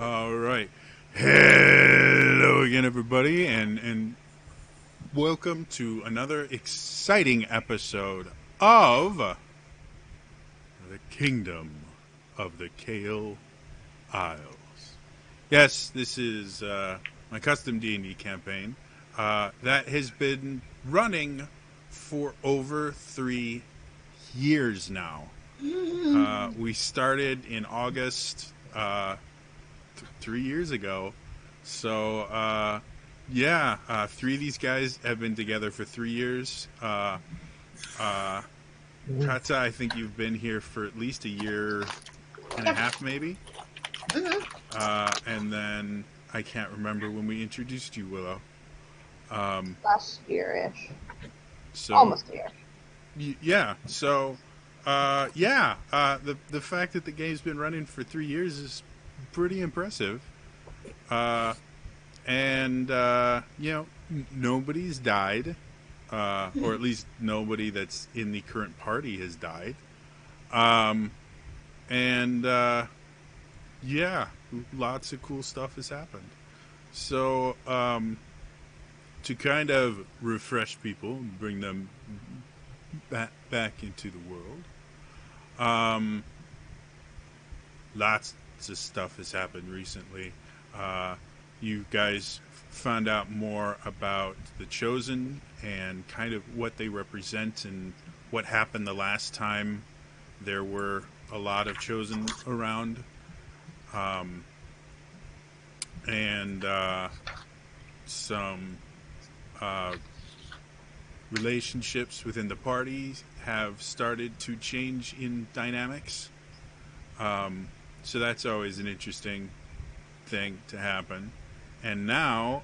All right. Hello again, everybody, and welcome to another exciting episode of the Kingdom of the Kael Isles. Yes, this is my custom D&D campaign that has been running for over 3 years now. We started in August 3 years ago. So, three of these guys have been together for 3 years. Kata, I think you've been here for at least a year and a half, maybe. And then I can't remember when we introduced you, Willow. Last year-ish. So Almost a year. Yeah. So, the fact that the game's been running for 3 years is pretty impressive. Nobody's died, or at least nobody that's in the current party has died. Lots of cool stuff has happened. So, to kind of refresh people and bring them back into the world, lots of stuff has happened recently. You guys found out more about the Chosen and kind of what they represent and what happened the last time there were a lot of Chosen around. Some relationships within the party have started to change in dynamics. So that's always an interesting thing to happen. And now,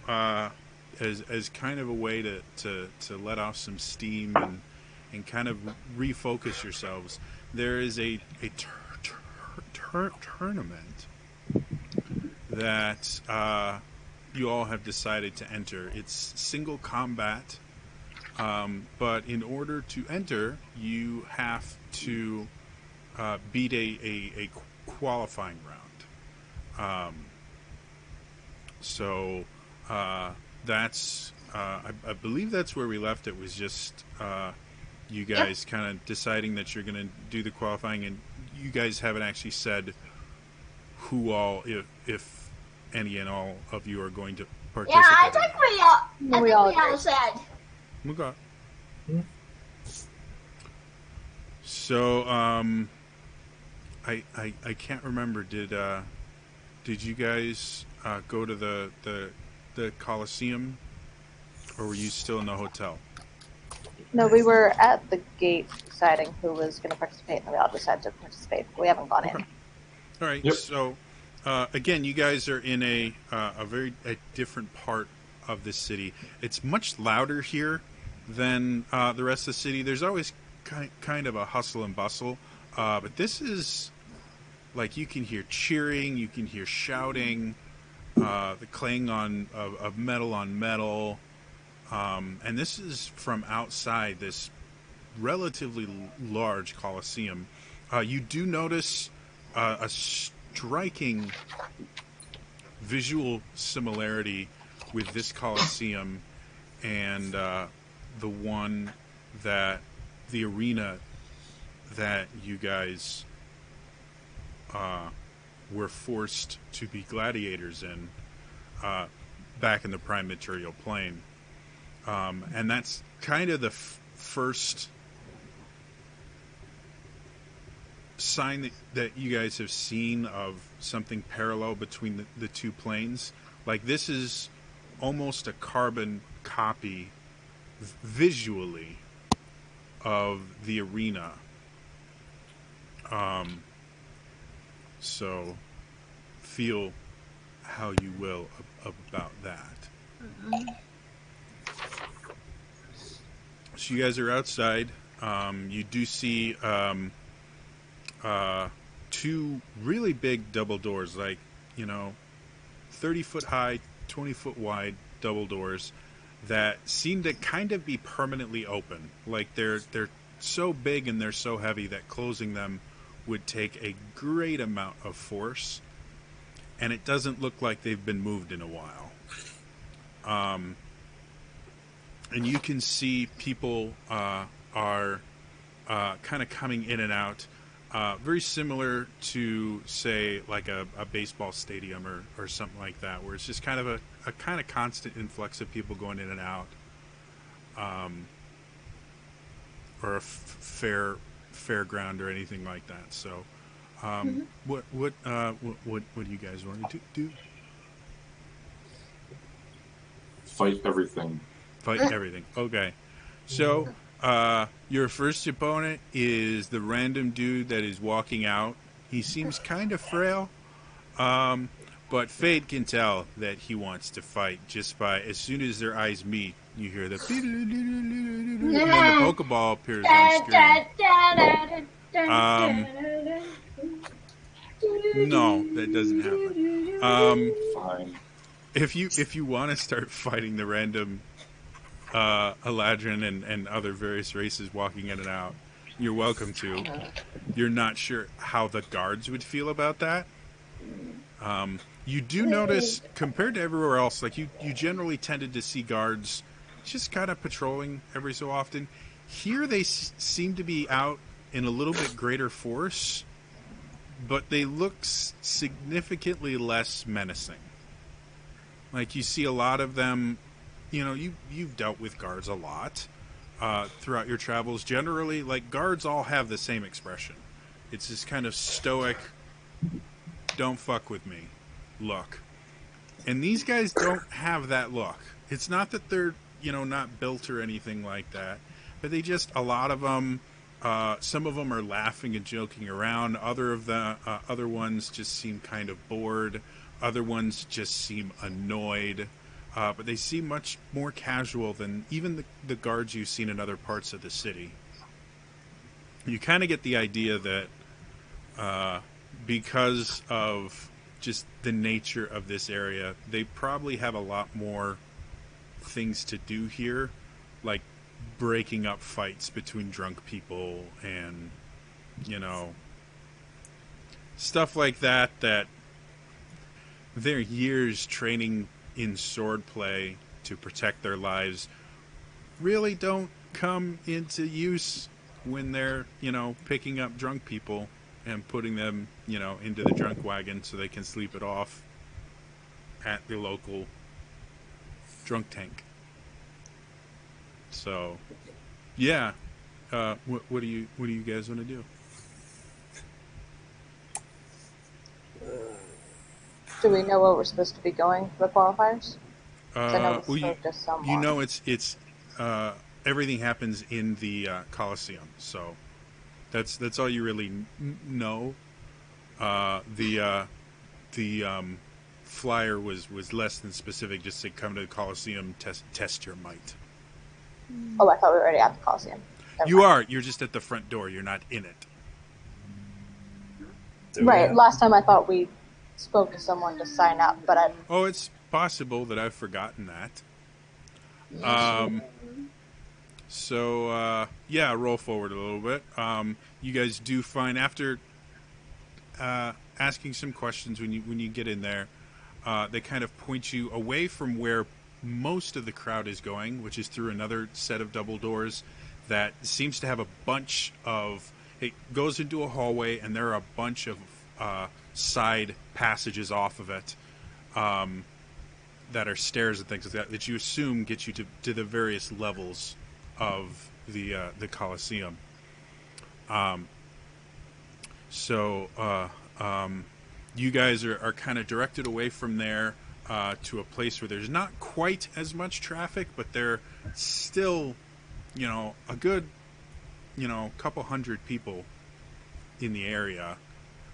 as kind of a way to let off some steam and kind of refocus yourselves, there is a tournament that you all have decided to enter. It's single combat, but in order to enter, you have to beat a qualifying round. That's I believe that's where we left it. Was just you guys kind of deciding that you're going to do the qualifying, and you guys haven't actually said who all, if any and all of you are going to participate. Yeah, I think we all said. Okay. So, I can't remember. Did you guys go to the Coliseum, or were you still in the hotel? No, we were at the gate deciding who was going to participate, and we all decided to participate. We haven't gone in. All right. Yep. So, again, you guys are in a different part of the city. It's much louder here than the rest of the city. There's always kind of a hustle and bustle, but this is like you can hear cheering, you can hear shouting, the clang of metal on metal, and this is from outside this relatively large Coliseum. You do notice a striking visual similarity with this Coliseum and the one that the arena that you guys were forced to be gladiators in back in the prime material plane. And that's kind of the first sign that you guys have seen of something parallel between the two planes. Like, this is almost a carbon copy visually of the arena. So feel how you will about that. Mm-hmm. So you guys are outside. You do see two really big double doors, like, 30-foot high, 20-foot wide double doors that seem to kind of be permanently open. Like they're so big and they're so heavy that closing them would take a great amount of force. and it doesn't look like they've been moved in a while. And you can see people are kind of coming in and out, very similar to, say, like a baseball stadium or something like that, where it's just kind of a kind of constant influx of people going in and out, or a fairground or anything like that. So, what do you guys want to do? Fight everything. Fight everything. Okay. So, your first opponent is the random dude that is walking out. He seems kind of frail, but Fade can tell that he wants to fight just by, as soon as their eyes meet, you hear the and then the Pokeball appears on screen. No, that doesn't happen. Fine. If you want to start fighting the random Eladrin and other various races walking in and out, you're welcome to. You're not sure how the guards would feel about that. You do notice, compared to everywhere else, like you generally tended to see guards just kind of patrolling every so often. Here they seem to be out in a little bit greater force, but they look significantly less menacing. Like, you see a lot of them, you've dealt with guards a lot throughout your travels. Generally, like, guards all have the same expression. It's this kind of stoic, don't fuck with me look. And these guys don't have that look. It's not that they're, not built or anything like that, but they just, a lot of them, some of them are laughing and joking around. Other ones just seem kind of bored. Other ones just seem annoyed. But they seem much more casual than even the guards you've seen in other parts of the city. You kind of get the idea that because of just the nature of this area, they probably have a lot more things to do here, like breaking up fights between drunk people and, stuff like that their years training in swordplay to protect their lives really don't come into use when they're, picking up drunk people and putting them, into the drunk wagon so they can sleep it off at the local drunk tank. So, yeah. What do you guys want to do? Do we know where we're supposed to be going for the qualifiers? I know we spoke to someone. It's everything happens in the Coliseum, so that's all you really know. The flyer was less than specific, just to come to the Coliseum, test your might. Oh, I thought we were already at the Coliseum. You are. You're just at the front door. You're not in it. Right. Last time I thought we spoke to someone to sign up, but I... Oh, it's possible that I've forgotten that. Roll forward a little bit. You guys do find, after asking some questions when you get in there, they kind of point you away from where most of the crowd is going, which is through another set of double doors that seems to have a bunch of... It goes into a hallway, and there are a bunch of side passages off of it that are stairs and things like that you assume get you to the various levels of the Colosseum. You guys are kind of directed away from there to a place where there's not quite as much traffic, but there still, a good, couple hundred people in the area,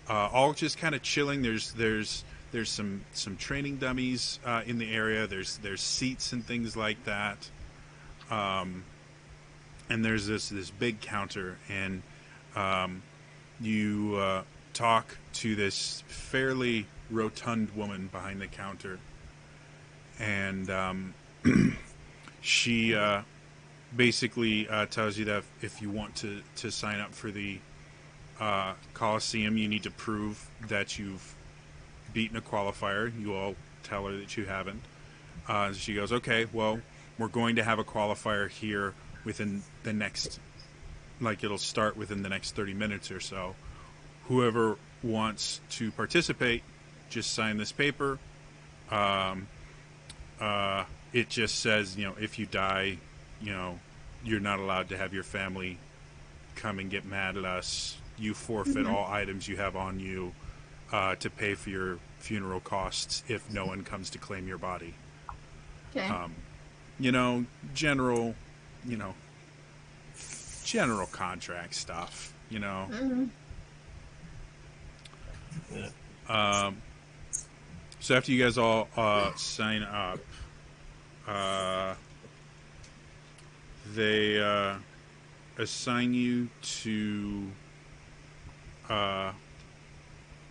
all just kind of chilling. There's some training dummies in the area. There's seats and things like that. And there's this big counter, and you talk to this fairly rotund woman behind the counter, and she basically tells you that if you want to sign up for the Coliseum, you need to prove that you've beaten a qualifier. You all tell her that you haven't. She goes, okay, well, we're going to have a qualifier here within the next, like it'll start within the next 30 minutes or so. Whoever wants to participate, just sign this paper. It just says, if you die, you're not allowed to have your family come and get mad at us. You forfeit all items you have on you to pay for your funeral costs if no one comes to claim your body. Okay. General contract stuff, So after you guys all sign up, they assign you to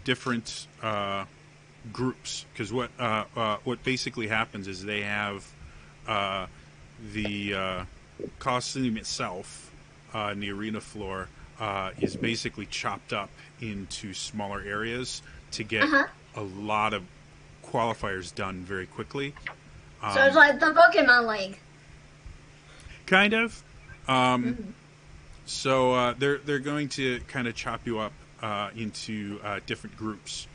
different groups, because what basically happens is they have the Coliseum itself in the arena floor is basically chopped up into smaller areas to get a lot of qualifiers done very quickly. So it's like the Pokemon League. Kind of. So they're going to kind of chop you up into different groups,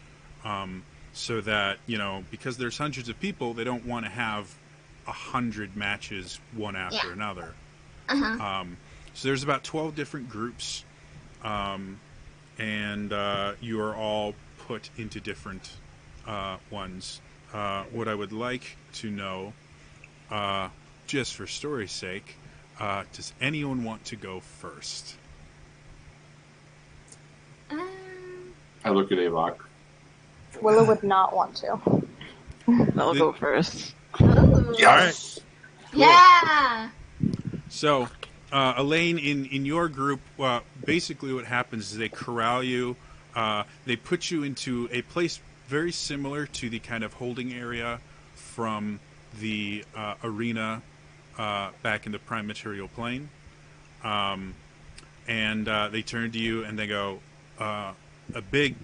so that because there's hundreds of people, they don't want to have 100 matches one after another. So there's about 12 different groups, and you are all put into different ones. What I would like to know, just for story's sake, does anyone want to go first? I look at Avok. Willow would not want to. I'll go first. Ooh. Yes. Cool. Yeah. So, Elaine, in your group, basically what happens is they corral you. They put you into a place very similar to the kind of holding area from the arena back in the Prime Material Plane. And they turn to you and they go, a big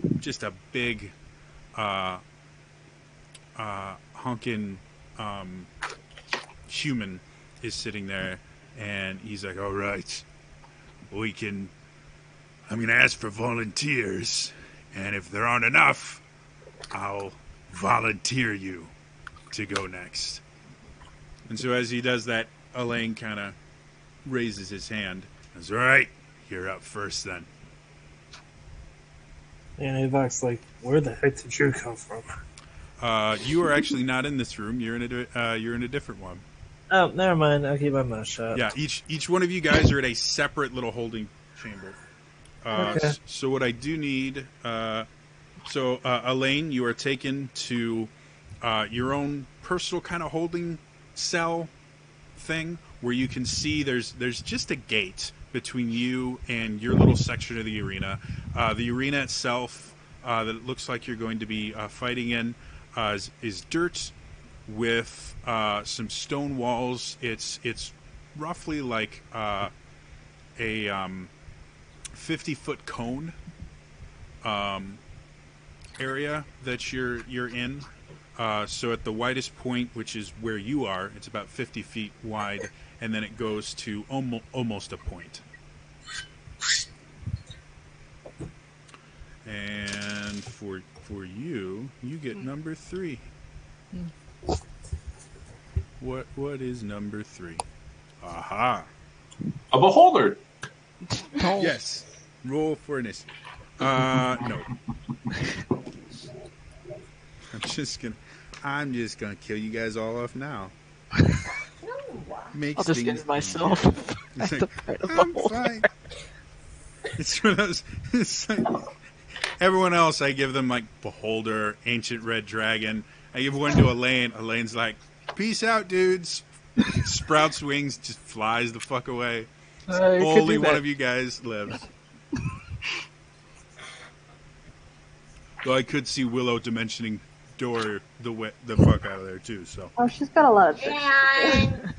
honkin' human is sitting there, and he's like, all right, I'm going to ask for volunteers, and if there aren't enough, I'll volunteer you to go next. And so as he does that, Elaine kind of raises his hand and says, all right, you're up first then. And Avok's like, where the heck did you come from? You are actually not in this room. You're in a different one. Oh, never mind. I'll keep my mouth shut. Yeah, each one of you guys are at a separate little holding chamber. Okay. So what I do need, Elaine, you are taken to your own personal kind of holding cell thing where you can see there's just a gate between you and your little section of the arena. The arena itself that it looks like you're going to be fighting in is dirt with some stone walls. It's roughly like a 50-foot cone area that you're in. So at the widest point, which is where you are, it's about 50 feet wide, and then it goes to almost a point. And for you get number 3. What is number 3? Aha! A beholder. No. Yes. Roll for initiative. No. I'm just gonna kill you guys all off now. Makes I'll just things get myself It's at like, the part of I'm the whole fine. It's one of those. It's like, everyone else, I give them like Beholder, Ancient Red Dragon. I give one to Elaine. Elaine's like, "Peace out, dudes." Sprouts wings, just flies the fuck away. Only one of you guys lives. Though I could see Willow dimensioning door the fuck out of there too. So. Oh, she's got a lot of tricks. And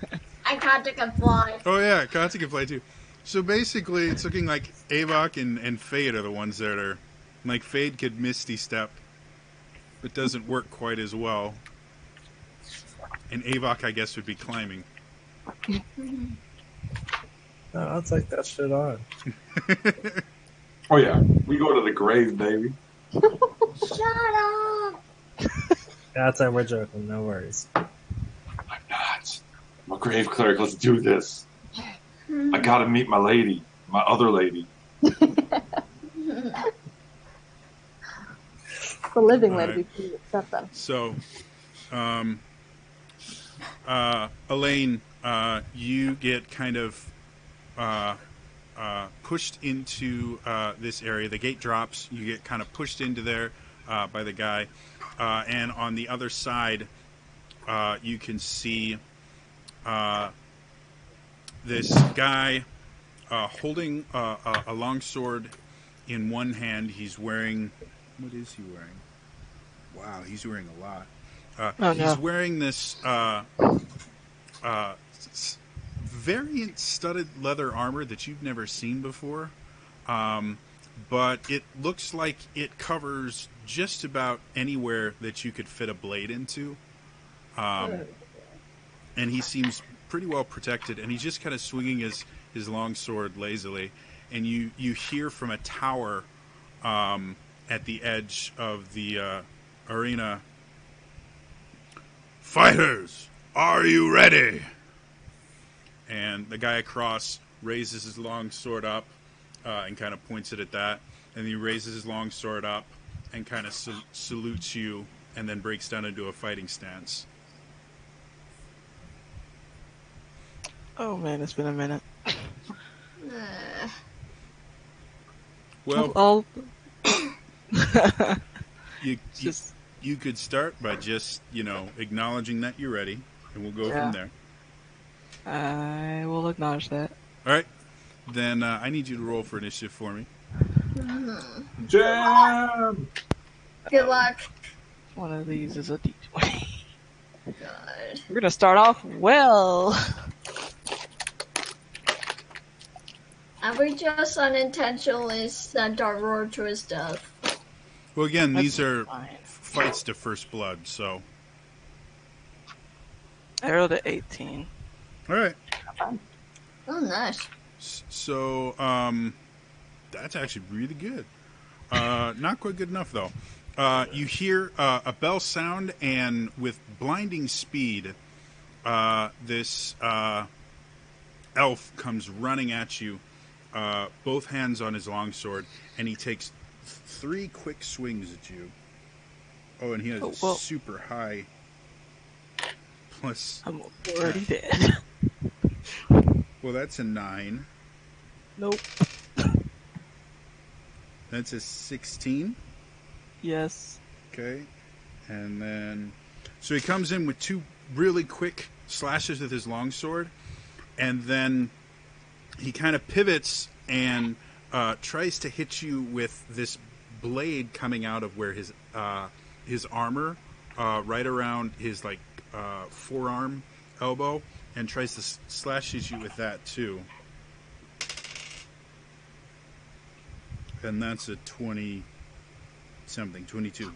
I can't take a fly. Oh yeah, Katsu can play too. So basically, it's looking like Avok and Fade are the ones that are like Fade could Misty Step but doesn't work quite as well. And Avok, I guess, would be climbing. No, I'll take that shit on. Oh yeah, we go to the grave, baby. Shut up! Yeah, that's we're joking. No worries. I'm not. I'm a grave cleric. Let's do this. I gotta meet my lady, my other lady. The living All lady, right. please accept them. So, Elaine, you get kind of pushed into this area. The gate drops. You get kind of pushed into there by the guy. And on the other side, you can see this guy holding a long sword in one hand. He's wearing... What is he wearing? Wow, he's wearing a lot. He's wearing this variant studded leather armor that you've never seen before. But it looks like it covers just about anywhere that you could fit a blade into. And he seems pretty well protected, and he's just kind of swinging his long sword lazily. And you hear from a tower at the edge of the arena, "Fighters, are you ready?" And the guy across raises his long sword up and kind of points it at that. And he raises his long sword up and kind of salutes you, and then breaks down into a fighting stance. Oh man, it's been a minute. Well, I'll you just you could start by just, acknowledging that you're ready, and we'll go from there. I will acknowledge that. All right. Then I need you to roll for initiative for me. Jam! Good luck. One of these is a D20. God. We're gonna start off well. Are we just unintentionally sent our roar to his death? Well, again, That's these are fine. fights to first blood, so. I rolled at 18. All right. Oh, nice. So, that's actually really good. Not quite good enough, though. You hear a bell sound, and with blinding speed, this elf comes running at you, both hands on his longsword, and he takes 3 quick swings at you. Oh, and he has a super high plus... I'm already dead. Well, that's a 9. Nope. That's a 16. Yes. Okay. And then... So he comes in with 2 really quick slashes with his longsword, and then he kind of pivots and tries to hit you with this blade coming out of where his armor, right around his forearm elbow, and tries to slashes you with that too. And that's a 20 something, 22.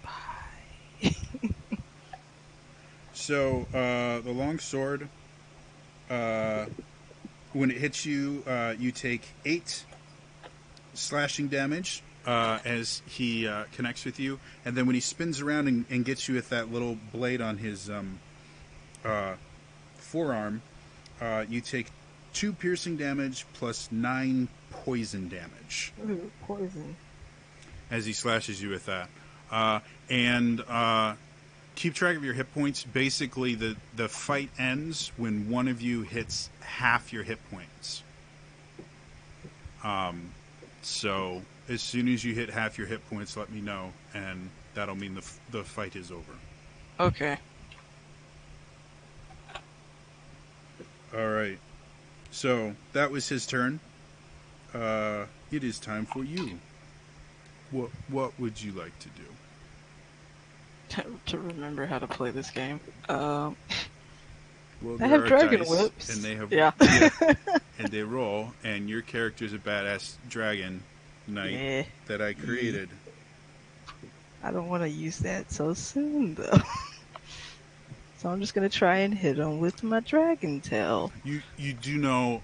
Bye. So the long sword, when it hits you, you take 8 slashing damage as he connects with you, and then when he spins around and gets you with that little blade on his forearm, you take 2 piercing damage plus 9 poison damage. Ooh, poison. As he slashes you with that. And keep track of your hit points. Basically, the fight ends when one of you hits half your hit points. So as soon as you hit half your hit points, let me know, and that'll mean the fight is over. Okay. All right. So that was his turn. It is time for you. What would you like to do? To remember how to play this game. Well, I there have are dragon dice, whips. and they have Yeah. and they roll, and your character's a badass dragon knight Yeah. that I created. I don't want to use that so soon, though. So I'm just gonna try and hit him with my dragon tail. You do know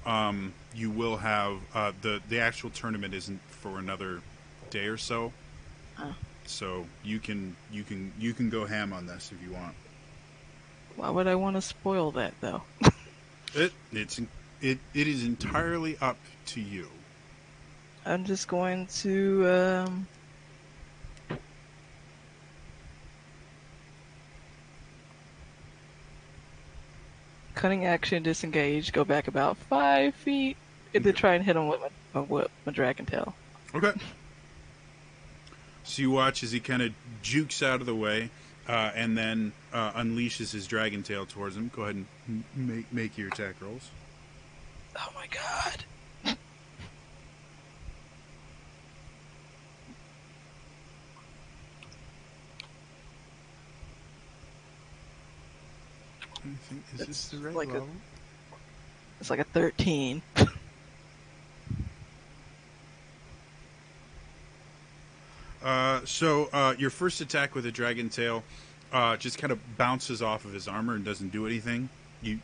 you will have the actual tournament isn't for another day or so. Oh. So you can go ham on this if you want. Why would I want to spoil that, though? It is entirely up to you. I'm just going to cunning action, disengage, go back about 5 feet, and then try and hit him with my dragon tail. Okay. So you watch as he kind of jukes out of the way, and then unleashes his dragon tail towards him. Go ahead and make your attack rolls. Oh my god. Is this the right like level? It's like a 13. So your first attack with a dragon tail just kind of bounces off of his armor and doesn't do anything. You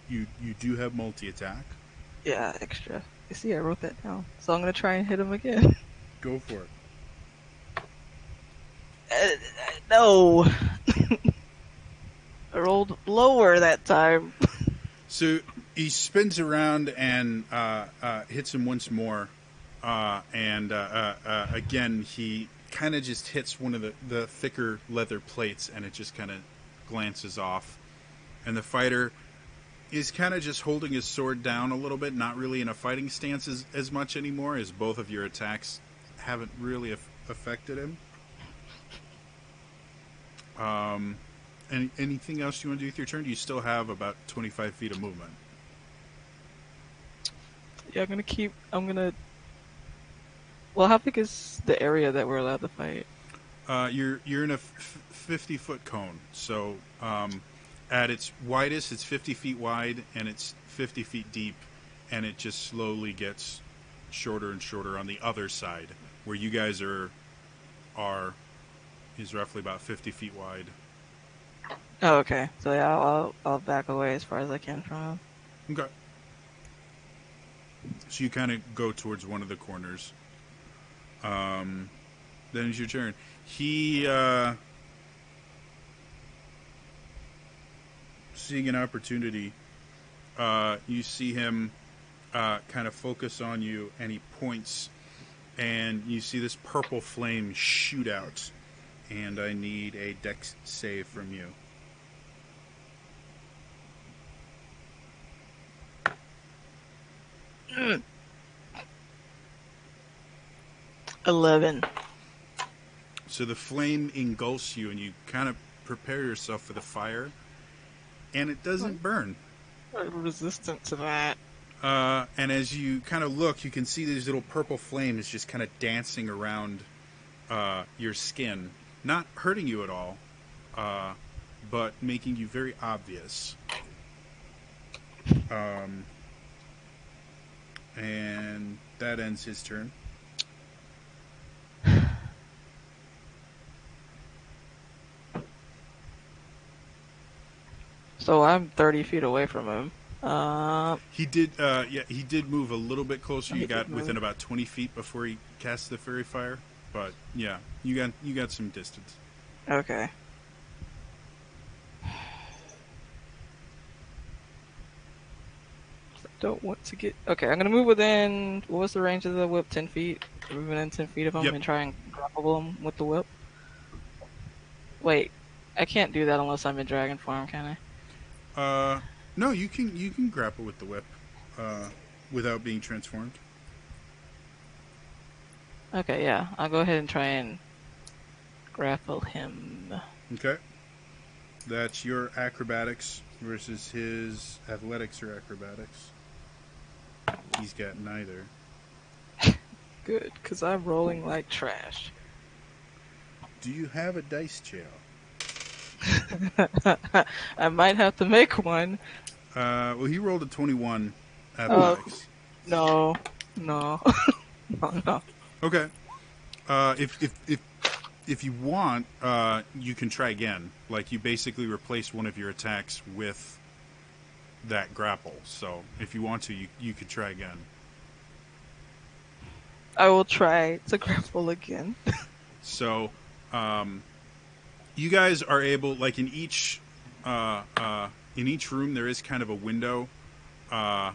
do have multi-attack. Yeah, extra. You see, I wrote that down. So I'm gonna try and hit him again. Go for it. No. I rolled lower that time. So he spins around and hits him once more. And again, he kind of just hits one of the thicker leather plates, and it just kind of glances off. And the fighter is kind of just holding his sword down a little bit, not really in a fighting stance as much anymore, as both of your attacks haven't really affected him. Anything else you want to do with your turn? Do you still have about 25 feet of movement? Yeah, I'm gonna... Well, how big is the area that we're allowed to fight? You're in a 50-foot cone. So at its widest, it's 50 feet wide, and it's 50 feet deep, and it just slowly gets shorter and shorter on the other side, where you guys are is roughly about 50 feet wide. Oh, okay. So yeah, I'll back away as far as I can from him. Okay. So you kind of go towards one of the corners. Then it's your turn. He, seeing an opportunity, you see him kind of focus on you, and he points, and you see this purple flame shoot out, and I need a dex save from you. Mm. 11. So the flame engulfs you, and you kind of prepare yourself for the fire, and it doesn't burn. I'm resistant to that. And as you kind of look, you can see these little purple flames just kind of dancing around your skin. Not hurting you at all, but making you very obvious. And that ends his turn. So I'm 30 feet away from him. He did move a little bit closer. You He got did within move. about 20 feet before he cast the fairy fire. But yeah, you got some distance. Okay. Don't want to get... Okay, I'm gonna move within... What was the range of the whip? 10 feet? Move within 10 feet of him Yep. and try and grapple him with the whip? Wait, I can't do that unless I'm in dragon form, can I? No, you can grapple with the whip without being transformed. Okay, yeah. I'll go ahead and try and grapple him. Okay. That's your acrobatics versus his athletics or acrobatics. He's got neither. Good, because I'm rolling like trash. Do you have a dice jail? I might have to make one. Well, he rolled a 21 athletics. No. No. No. Okay. If if you want, you can try again. Like, you basically replace one of your attacks with that grapple. So if you want to, you could try again. I will try to grapple again. So, you guys are able, like, in each room there is kind of a window. The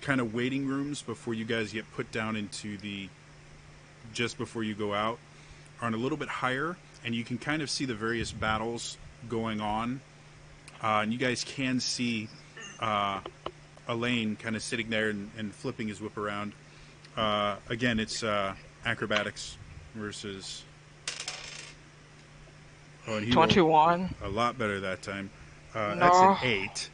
kind of waiting rooms before you guys get put down into just before you go out are a little bit higher, and you can kind of see the various battles going on. And you guys can see Elaine kind of sitting there and flipping his whip around. Again, it's acrobatics versus. Oh, and he 21. a lot better that time. No. That's an 8.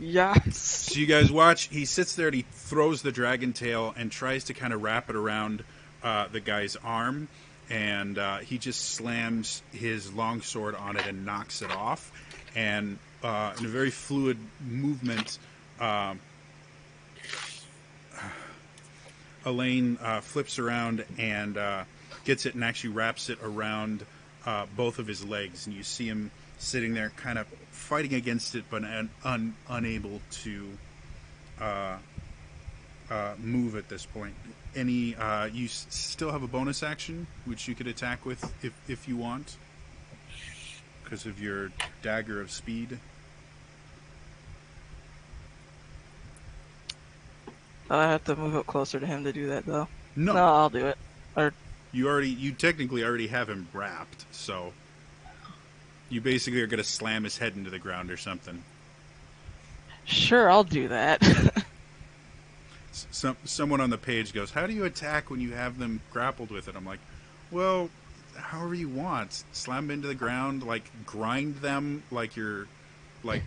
Yes. So you guys watch. He sits there and he throws the dragon tail and tries to kind of wrap it around the guy's arm, and he just slams his longsword on it and knocks it off. And in a very fluid movement, Elaine flips around and gets it and actually wraps it around both of his legs, and you see him sitting there kind of fighting against it but unable to move at this point. You still have a bonus action which you could attack with if you want, because of your dagger of speed. I have to move up closer to him to do that, though. No, I'll do it. Or you technically already have him wrapped, so you basically are going to slam his head into the ground or something. sure, I'll do that. Someone on the page goes, "How do you attack when you have them grappled with it?" I'm like, "Well, however you want. Slam them into the ground, like grind them, like you're, like,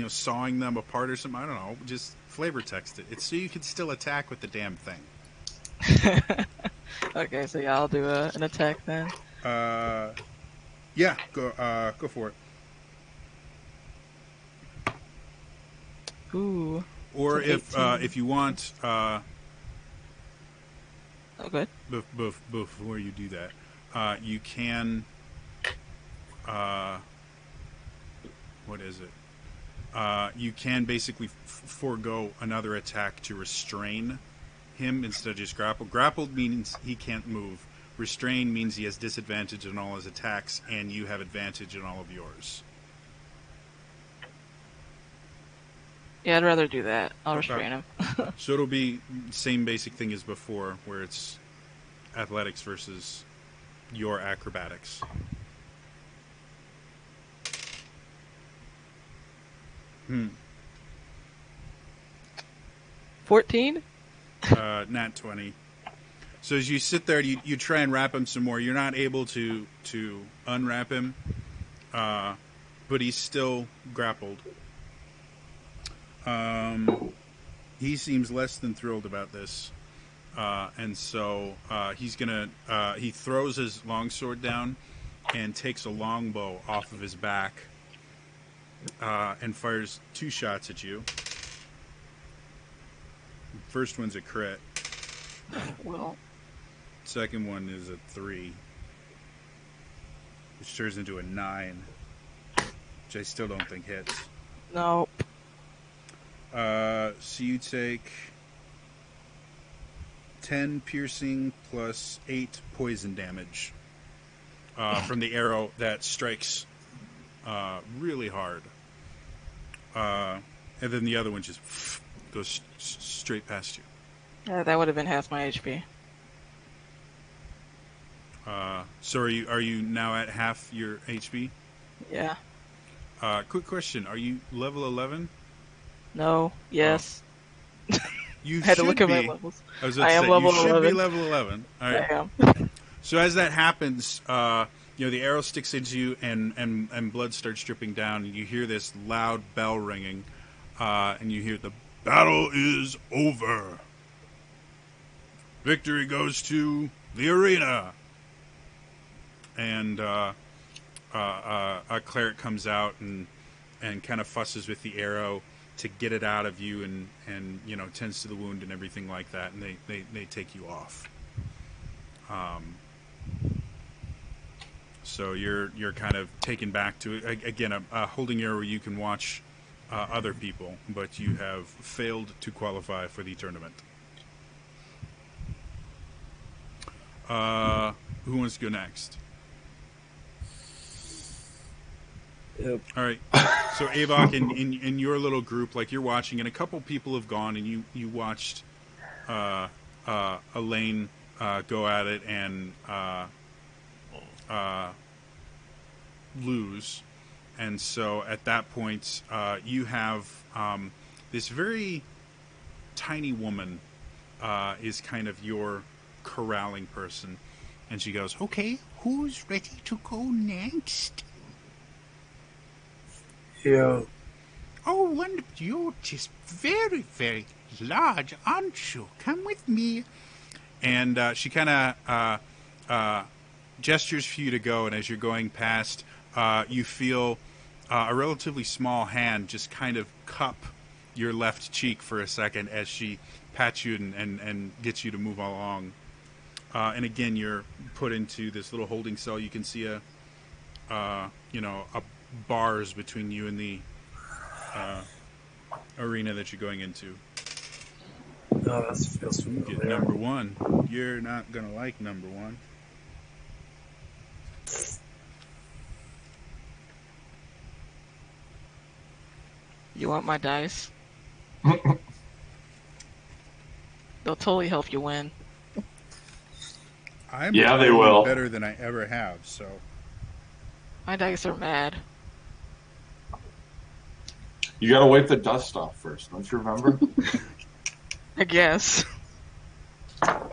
sawing them apart or something. I don't know. Just flavor text it. It's so you can still attack with the damn thing." Okay, so yeah, I'll do an attack then. Yeah, go for it. Ooh. Or It's an 18. if you want, Okay. before you do that, you can. What is it? You can basically forego another attack to restrain him instead of just grapple. Grappled means he can't move. Restrain means he has disadvantage on all his attacks, and you have advantage on all of yours. Yeah, I'd rather do that. I'll Okay. restrain him. So it'll be same basic thing as before, where it's athletics versus your acrobatics. Hmm. 14? Nat 20. So as you sit there, you try and wrap him some more. You're not able to unwrap him, but he's still grappled. He seems less than thrilled about this, and so he throws his longsword down and takes a longbow off of his back and fires 2 shots at you. First one's a crit. Well, Second one is a 3, which turns into a 9, which I still don't think hits. no. So you take 10 piercing plus 8 poison damage from the arrow that strikes really hard. And then the other one just goes straight past you. Yeah, that would have been half my HP. So are you now at half your HP? Yeah. Quick question: are you level 11? No. Yes. You I had to should look at be. my levels. I was about I to am say, level you should 11. be level 11. All right. I am. So as that happens, the arrow sticks into you, and blood starts dripping down. And you hear this loud bell ringing, and you hear the battle is over. Victory goes to the arena. And a cleric comes out and kind of fusses with the arrow to get it out of you, and tends to the wound and everything like that, and they take you off. So you're kind of taken back to, again, a holding area where you can watch other people, but you have failed to qualify for the tournament. Who wants to go next? Yep. All right. So Avok, in your little group, like you're watching, and a couple people have gone, and you watched Elaine go at it and lose. And so at that point, you have this very tiny woman is kind of your corralling person. And she goes, "Okay, who's ready to go next?" Yeah. "Oh, wonderful. You're just very, very large, aren't you? Come with me." And she kind of gestures for you to go, and as you're going past, you feel a relatively small hand just kind of cup your left cheek for a second as she pats you and gets you to move along. And again, you're put into this little holding cell. You can see a bars between you and the arena that you're going into. Oh, that feels Get familiar. number one. You're not gonna like number one. You want my dice? They'll totally help you win. I'm Yeah, they playing will. better than I ever have. So My dice are mad. You gotta wipe the dust off first, don't you remember? I guess. I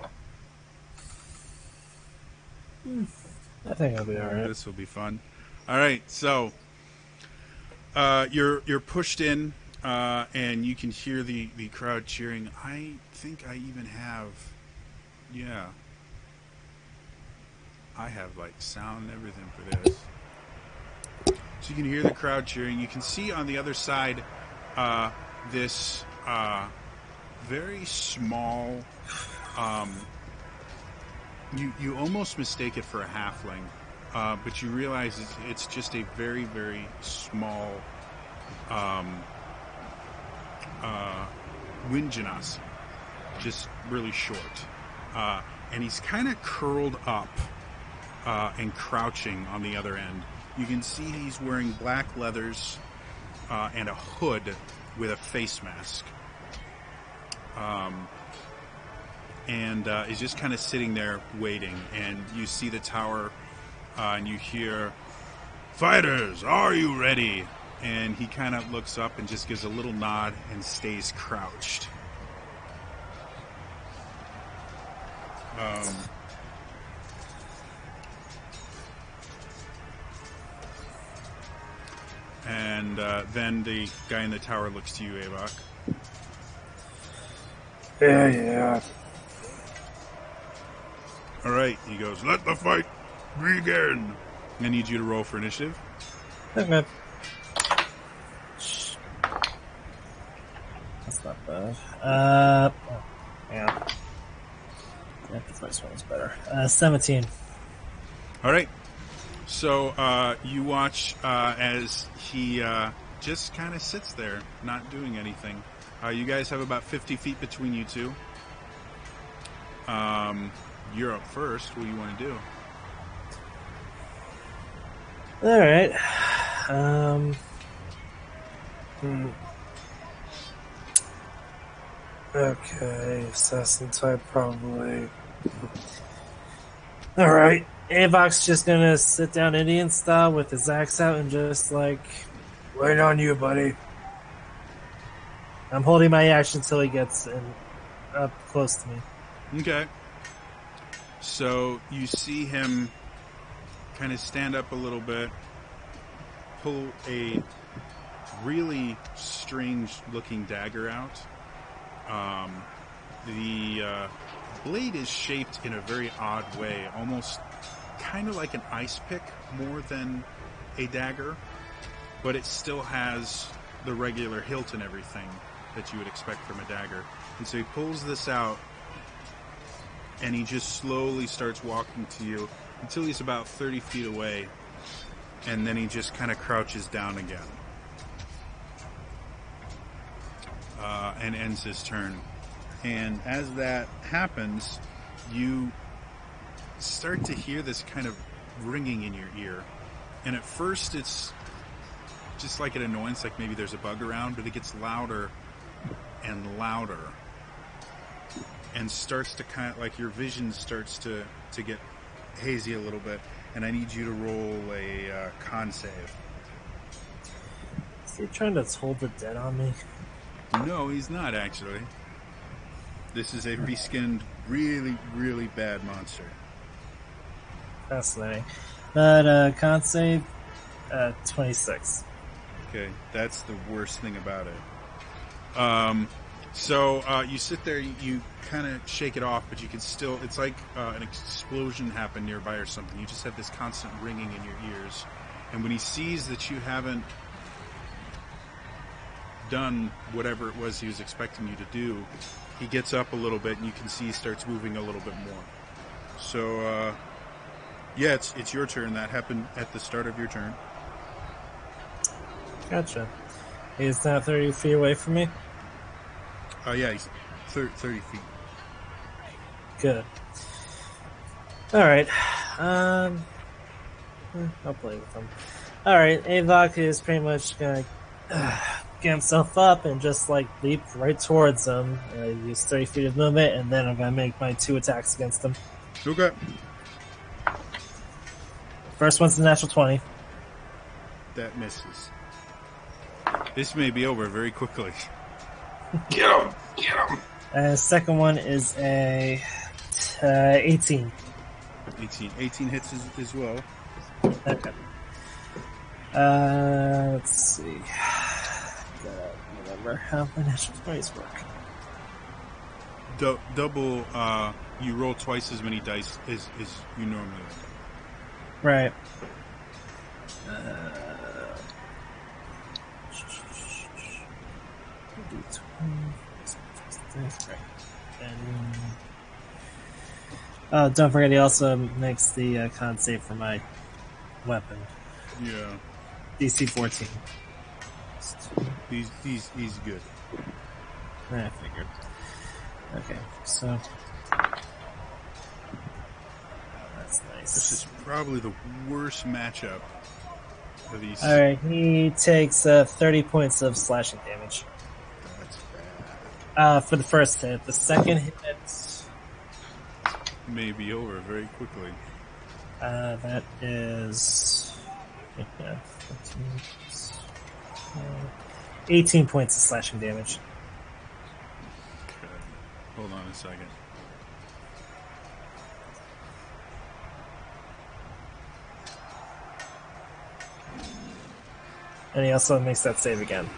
think I'll be alright. this will be fun. All right, so you're pushed in, and you can hear the crowd cheering. I think I even have, I have like sound and everything for this. So you can hear the crowd cheering. You can see on the other side this very small. You almost mistake it for a halfling, but you realize it's just a very, very small wind genasi, just really short. And he's kind of curled up and crouching on the other end. You can see he's wearing black leathers and a hood with a face mask. And is just kind of sitting there waiting. And you see the tower, and you hear, "Fighters, are you ready?" And he kind of looks up and just gives a little nod and stays crouched. And then the guy in the tower looks to you, Avok. Yeah. All right, he goes, "Let the fight begin." I need you to roll for initiative. Okay. That's not bad. Yeah. Yeah, the first one was better. 17. All right. So you watch as he just kind of sits there, not doing anything. You guys have about 50 feet between you two. You're up first. What do you want to do? Alright. Okay, assassin type probably. Alright. Avok's just gonna sit down Indian style with his axe out and just like, wait on you, buddy. I'm holding my action until he gets up close to me. Okay. So you see him kind of stand up a little bit, pull a really strange-looking dagger out. The blade is shaped in a very odd way, almost kind of like an ice pick more than a dagger, but it still has the regular hilt and everything that you would expect from a dagger. And so he pulls this out, and he just slowly starts walking to you until he's about 30 feet away, and then he just kind of crouches down again. And ends his turn. And as that happens, you start to hear this kind of ringing in your ear. And at first it's just like an annoyance, like maybe there's a bug around, but it gets louder and louder. And starts to kind of, like, your vision starts to get hazy a little bit. And I need you to roll a con save. Is he trying to hold the dead on me? No, he's not, actually. This is a reskinned, really, really bad monster. Fascinating. But con save, 26. Okay, that's the worst thing about it. So you sit there, you kind of shake it off, but you can still, it's like an explosion happened nearby or something. You just have this constant ringing in your ears. And when he sees that you haven't done whatever it was he was expecting you to do, he gets up a little bit, and you can see he starts moving a little bit more. So, yeah, it's your turn. That happened at the start of your turn. Gotcha. He's now 30 feet away from me? Yeah, he's 30 feet. Good. Alright. I'll play with him. Alright, Avok is pretty much gonna get himself up and just, like, leap right towards him. Use 30 feet of movement, and then I'm gonna make my 2 attacks against him. Okay. First one's a natural 20. That misses. This may be over very quickly. Get him! Get him! And the second one is a 18. 18 hits as well. Okay. Let's see. Gotta remember how my natural 20s work. Double, you roll twice as many dice as you normally would. Right. Oh, don't forget he also makes the con save for my weapon. Yeah. DC 14. He's good. I figured. Okay, so that's nice. This is probably the worst matchup of these. Alright, he takes 30 points of slashing damage. That's bad. For the first hit. The second hit, May be over very quickly. that is 18 points of slashing damage. Okay. Hold on a second. And he also makes that save again.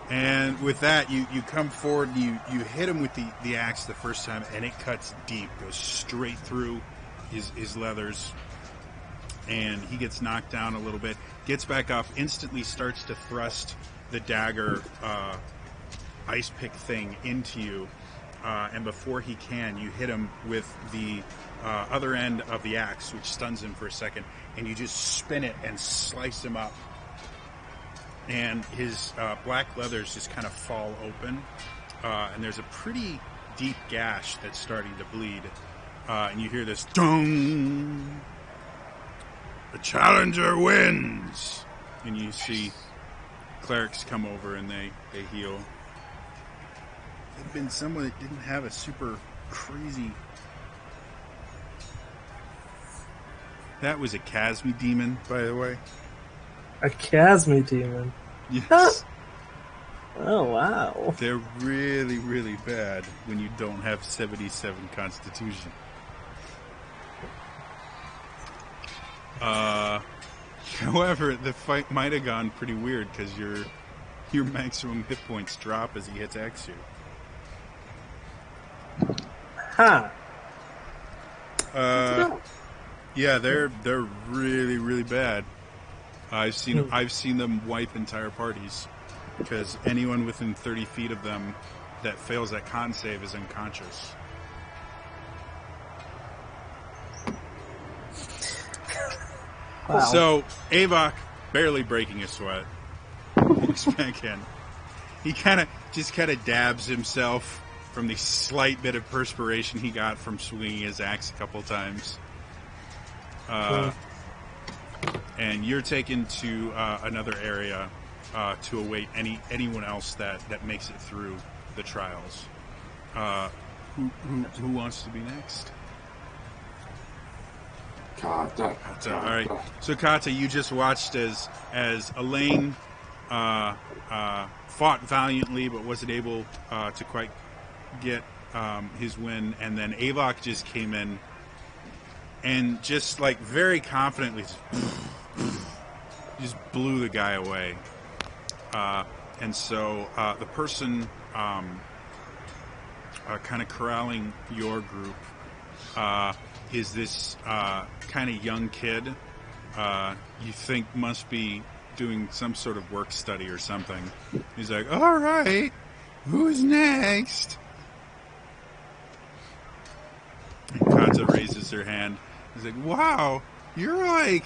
And with that, you come forward and you hit him with the axe the first time, and it cuts deep, goes straight through his leathers, and he gets knocked down a little bit, gets back up, instantly starts to thrust the dagger ice pick thing into you, and before he can, you hit him with the other end of the axe, which stuns him for a second, and you just spin it and slice him up. And his black leathers just kind of fall open, and there's a pretty deep gash that's starting to bleed, and you hear this dong. The challenger wins, and you see clerics come over and they heal. It'd been someone that didn't have a super crazy. That was a Chasmy demon, by the way. A Chasmy demon. Yes. Oh, wow. They're really, really bad when you don't have 77 constitution. However, the fight might have gone pretty weird because your maximum hit points drop as he attacks you. Huh. Yeah, they're really, really bad. I've seen them wipe entire parties because anyone within 30 feet of them that fails that con save is unconscious. Wow. So Avok, barely breaking a sweat, walks back in. He kind of dabs himself from the slight bit of perspiration he got from swinging his axe a couple times. And you're taken to another area to await anyone else that makes it through the trials. Who wants to be next? Kata. All right. So Kata, you just watched as Elaine fought valiantly but wasn't able to quite get his win, and then Avok just came in and just like very confidently just blew the guy away. And so the person kind of corralling your group is this kind of young kid you think must be doing some sort of work study or something. He's like, all right, who's next? And Kata raises her hand. He's like, wow, you're like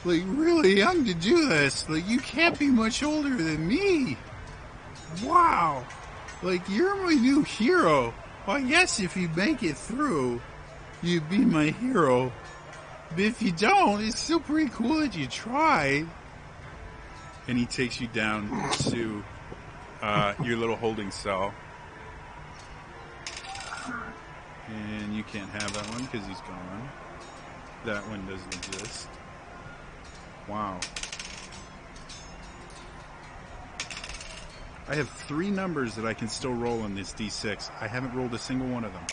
really young to do this. Like, you can't be much older than me. Wow. Like, you're my new hero. Well, I guess if you make it through, you'd be my hero. But if you don't, it's still pretty cool that you tried. And he takes you down to your little holding cell. And you can't have that one because he's gone. That one doesn't exist. Wow. I have 3 numbers that I can still roll on this D6. I haven't rolled a single one of them.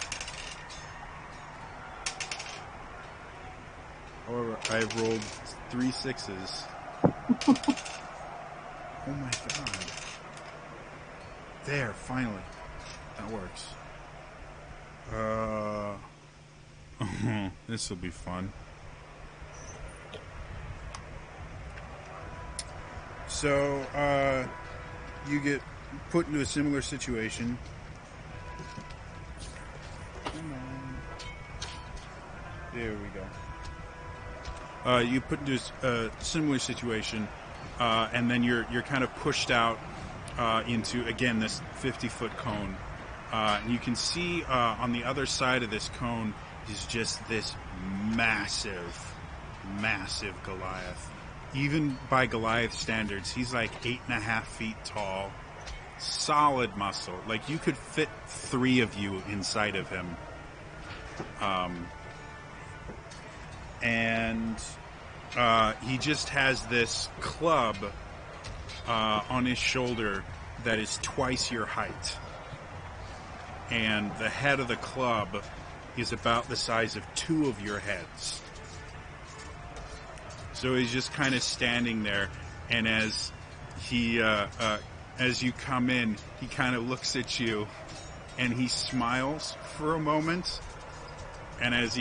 However, I have rolled 3 6s. Oh my god. There, finally. That works. This will be fun. So, you get put into a similar situation. Come on. There we go. You put into a similar situation, and then you're kind of pushed out into, again, this 50-foot cone. And you can see on the other side of this cone is just this massive Goliath. Even by Goliath standards, he's like 8.5 feet tall. Solid muscle. Like, you could fit 3 of you inside of him. And he just has this club on his shoulder that is twice your height. And the head of the club is about the size of 2 of your heads. So he's just kind of standing there, and as he, as you come in, he kind of looks at you, and he smiles for a moment, and as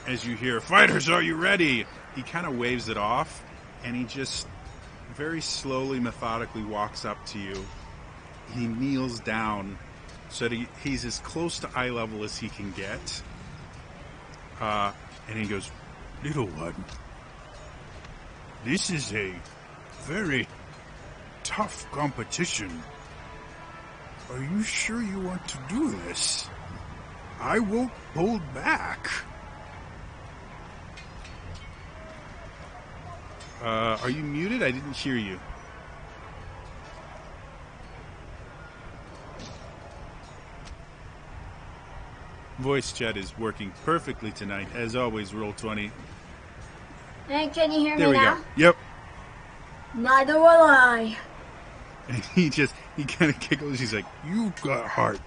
as you hear, "Fighters, are you ready?" he kind of waves it off, and he just very slowly, methodically walks up to you. He kneels down so that he's as close to eye level as he can get. And he goes, "Little one, this is a very tough competition. Are you sure you want to do this? I won't hold back." Are you muted? I didn't hear you. Voice chat is working perfectly tonight. As always, roll 20. Hey, can you hear There me we now? go. Yep. Neither will I. And he kind of giggles. He's like, "You got heart.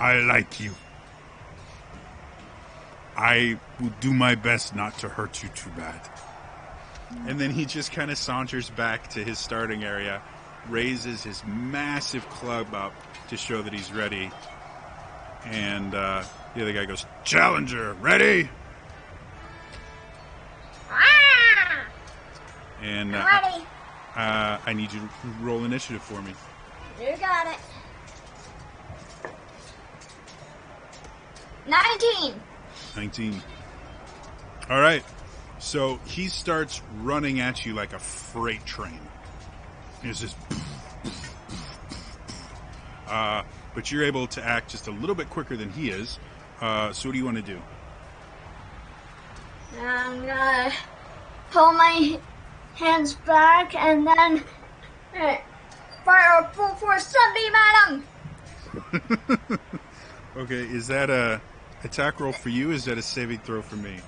I like you. I will do my best not to hurt you too bad." And then he just kind of saunters back to his starting area, raises his massive club up to show that he's ready. And the other guy goes, "Challenger, ready?" And I'm ready. I need you to roll initiative for me. You got it. 19. 19. All right. So he starts running at you like a freight train. It's just... but you're able to act just a little bit quicker than he is. So what do you want to do? I'm gonna pull my hands back and then fire a full force sunbeam at him. Okay, is that a attack roll for you? Is that a saving throw for me?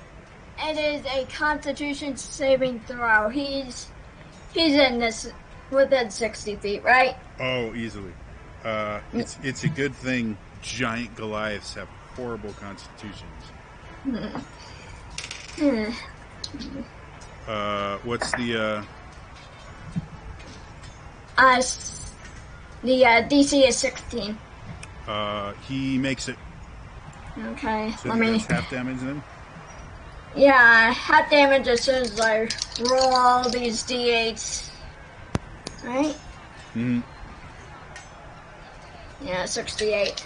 It is a Constitution saving throw. He's in this within 60 feet, right? Oh, easily. It's a good thing giant Goliaths have horrible constitutions. What's the DC is 16. he makes it. Okay, So let he me. does half damage then? Yeah, half damage as soon as I roll all these d8s. Right? Mm-hmm. Yeah, 68.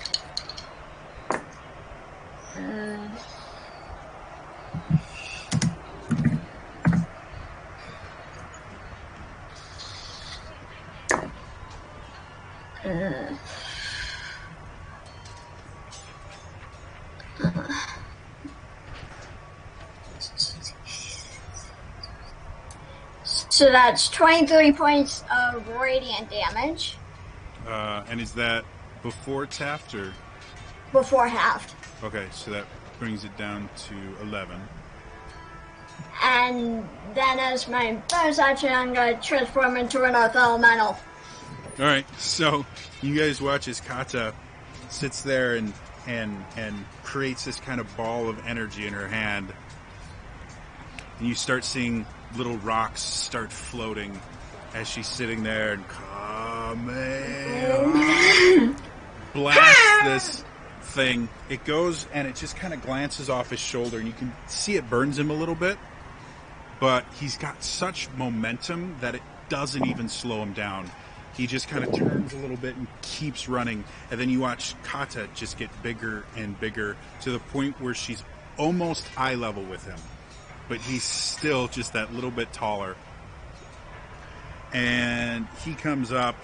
So that's 23 points of radiant damage And is that before Taft or? before halved. Okay, so that brings it down to 11. And then as my bonus action, I'm going to transform into an earth elemental. All right, so you guys watch as Kata sits there and creates this kind of ball of energy in her hand, and you start seeing little rocks start floating as she's sitting there and blasts this thing. It goes and it just kind of glances off his shoulder, and you can see it burns him a little bit, but he's got such momentum that it doesn't even slow him down. He just kind of turns a little bit and keeps running, and then you watch Kata just get bigger and bigger to the point where she's almost eye level with him, but he's still just that little bit taller. And he comes up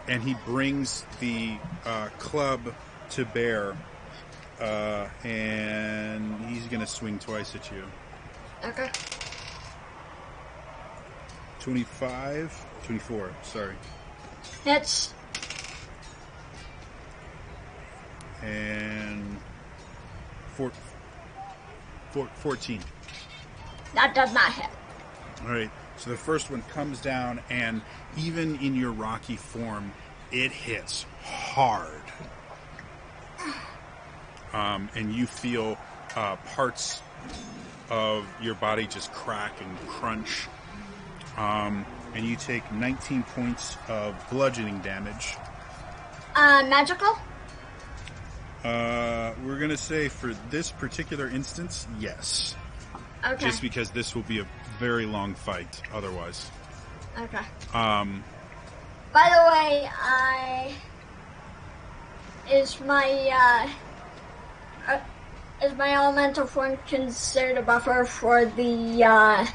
and he brings the club to bear, and he's going to swing twice at you. Okay. 24, sorry. Hits. And 14. That does not hit. All right, so the first one comes down, and even in your rocky form, it hits hard. And you feel parts of your body just crack and crunch. And you take 19 points of bludgeoning damage. Magical? We're going to say for this particular instance, yes. Okay. Just because this will be a very long fight otherwise. Okay. By the way, is my elemental form considered a buffer for the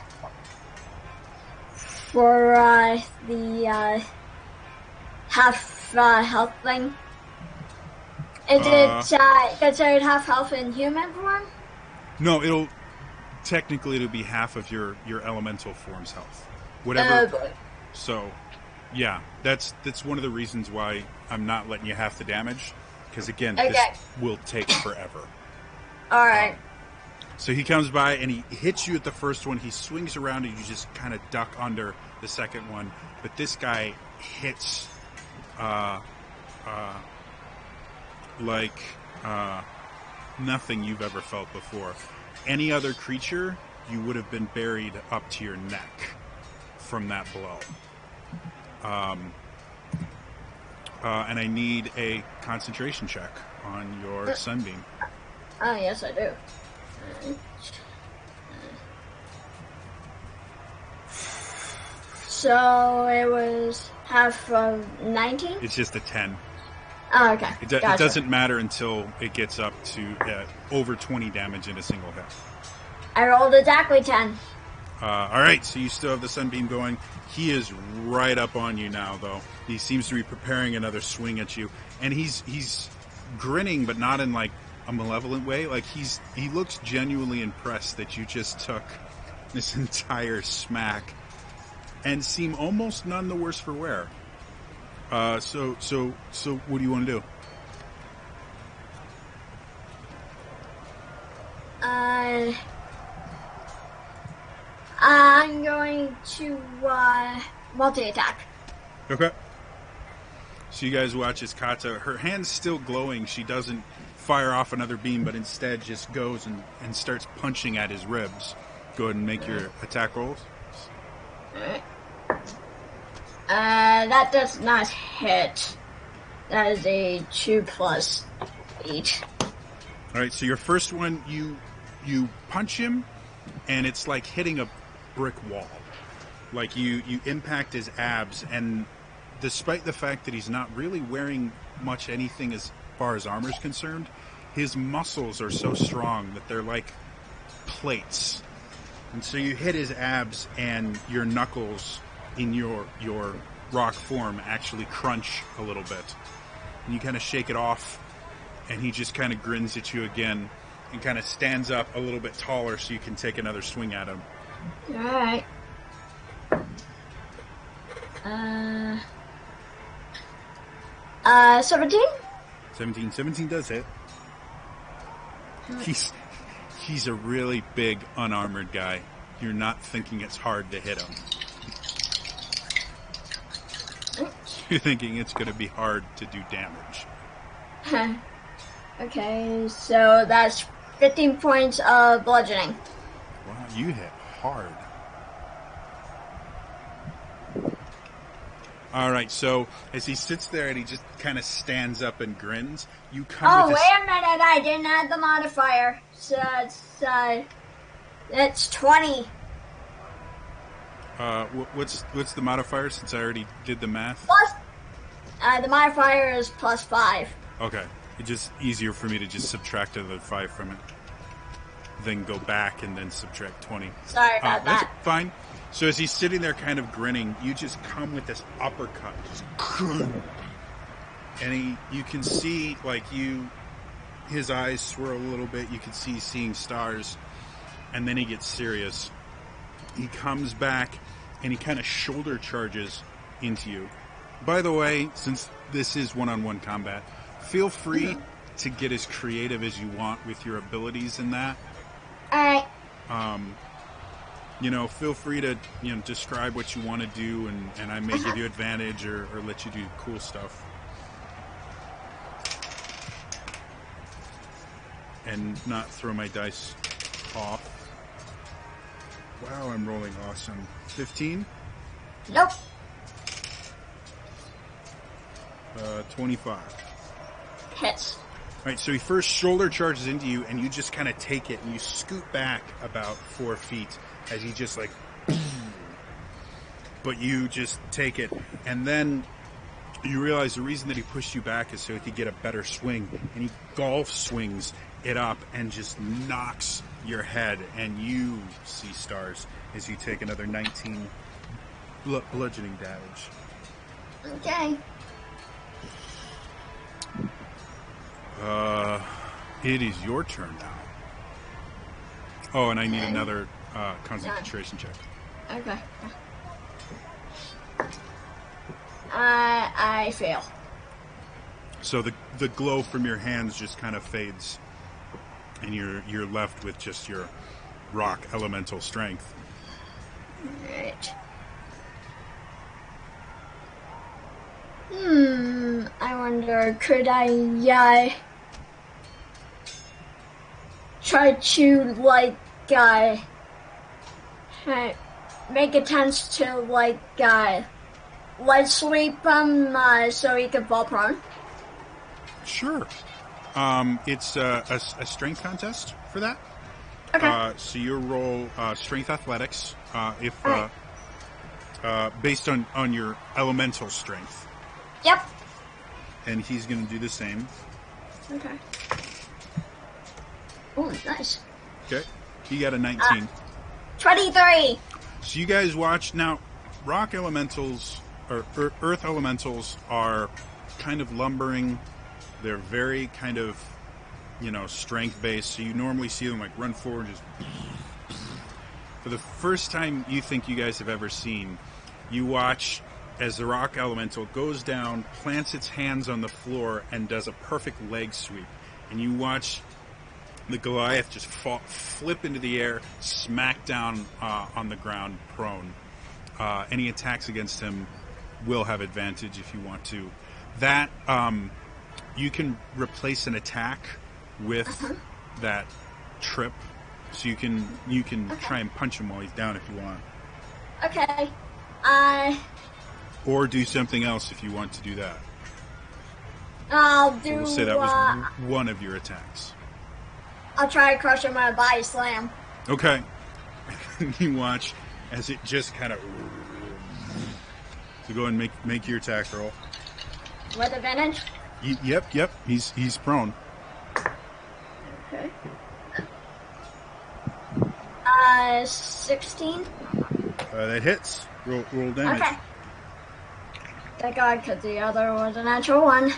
half health thing? Is it considered half health in human form? No, it'll be half of your elemental form's health. Whatever. Boy. So, yeah, that's one of the reasons why I'm not letting you half the damage, because again, this will take forever. All right. So he comes by and he hits you at the first one. He swings around and you just kind of duck under the second one. But this guy hits like nothing you've ever felt before. Any other creature, you would have been buried up to your neck from that blow. And I need a concentration check on your sunbeam. Oh, yes, I do. So it was half of 19? It's just a 10. Oh, okay. It Gotcha. doesn't matter until it gets up to over 20 damage in a single hit. I rolled exactly 10. All right, so you still have the sunbeam going. He is right up on you now, though. He seems to be preparing another swing at you, and he's grinning, but not in like a malevolent way. Like he looks genuinely impressed that you just took this entire smack, and seem almost none the worse for wear. So what do you want to do? I'm going to multi-attack. Okay. So you guys watch as Kata, her hand's still glowing. She doesn't fire off another beam, but instead just goes and starts punching at his ribs. Go ahead and make your attack rolls. Alright. That does not hit. That is a 2 plus 8. Alright, so your first one, you punch him, and it's like hitting a brick wall. Like you impact his abs, and despite the fact that he's not really wearing much anything as far as armor is concerned, his muscles are so strong that they're like plates. And so you hit his abs, and your knuckles in your rock form actually crunch a little bit. And you kind of shake it off, and he just kind of grins at you again and kind of stands up a little bit taller so you can take another swing at him. Alright. 17? 17 does hit. He's a really big, unarmored guy. You're not thinking it's hard to hit him. You're thinking it's going to be hard to do damage. Okay, so that's 15 points of bludgeoning. Wow, you hit hard. All right, so as he sits there and he just kind of stands up and grins, you come Oh, with wait a minute, I didn't add the modifier. So it's 20. What's the modifier, since I already did the math? Plus, the modifier is plus 5. Okay. It's just easier for me to just subtract another 5 from it than go back and then subtract 20. Sorry about That's that. fine. So as he's sitting there kind of grinning, you just come with this uppercut. Just, and you can see, like, his eyes swirl a little bit. You can see he's seeing stars. And then he gets serious. He comes back and he kind of shoulder charges into you. By the way, since this is one-on-one combat, feel free to get as creative as you want with your abilities in that. Alright. Feel free to, describe what you want to do, and I may give you advantage or let you do cool stuff. And not throw my dice off. Wow, I'm rolling awesome. 15? Nope. 25. Hits. Alright, so he first shoulder charges into you, and you just kind of take it, and you scoot back about 4 feet as he just like... But you just take it, and then you realize the reason that he pushed you back is so he could get a better swing, and he golf swings it up and just knocks your head, and you see stars as you take another 19 bludgeoning damage. Okay. It is your turn now. Oh, and I need another concentration check. Okay. I fail. So the glow from your hands just kind of fades, and you're left with just your rock elemental strength. Alright. I wonder, could I try to make attempts to light sweep him so he can fall prone? Sure. It's a strength contest for that. Okay. So you roll strength athletics. based on your elemental strength. Yep. And he's going to do the same. Okay. Oh, nice. Okay. He got a 19. 23. So you guys watch now. Rock elementals or earth elementals are kind of lumbering. They're very kind of, strength based. So you normally see them like run forward, just. For the first time you think you guys have ever seen, you watch as the rock elemental goes down, plants its hands on the floor, and does a perfect leg sweep. And you watch the Goliath just flip into the air, smack down on the ground, prone. Any attacks against him will have advantage if you want to. That you can replace an attack with that trip, so you can try and punch him while he's down if you want, Okay. or do something else if you want to do that. I'll do. We'll say that was one of your attacks. I'll try to crush him with a body slam. Okay. You watch as it just kind of. So go and make your attack roll. With advantage? Yep. He's prone. Okay. 16. That hits. Roll damage. Okay. Thank God, because the other was a natural one.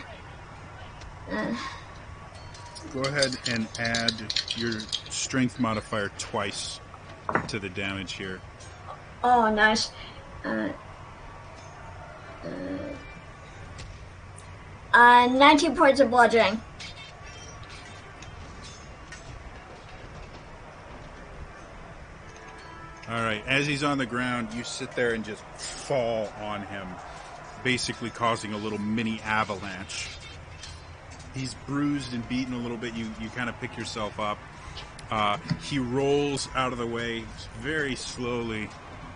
Go ahead and add your strength modifier twice to the damage here. Oh, nice. 19 points of bludgeoning. All right. As he's on the ground, you sit there and just fall on him, basically causing a little mini avalanche. He's bruised and beaten a little bit. You kind of pick yourself up. He rolls out of the way very slowly,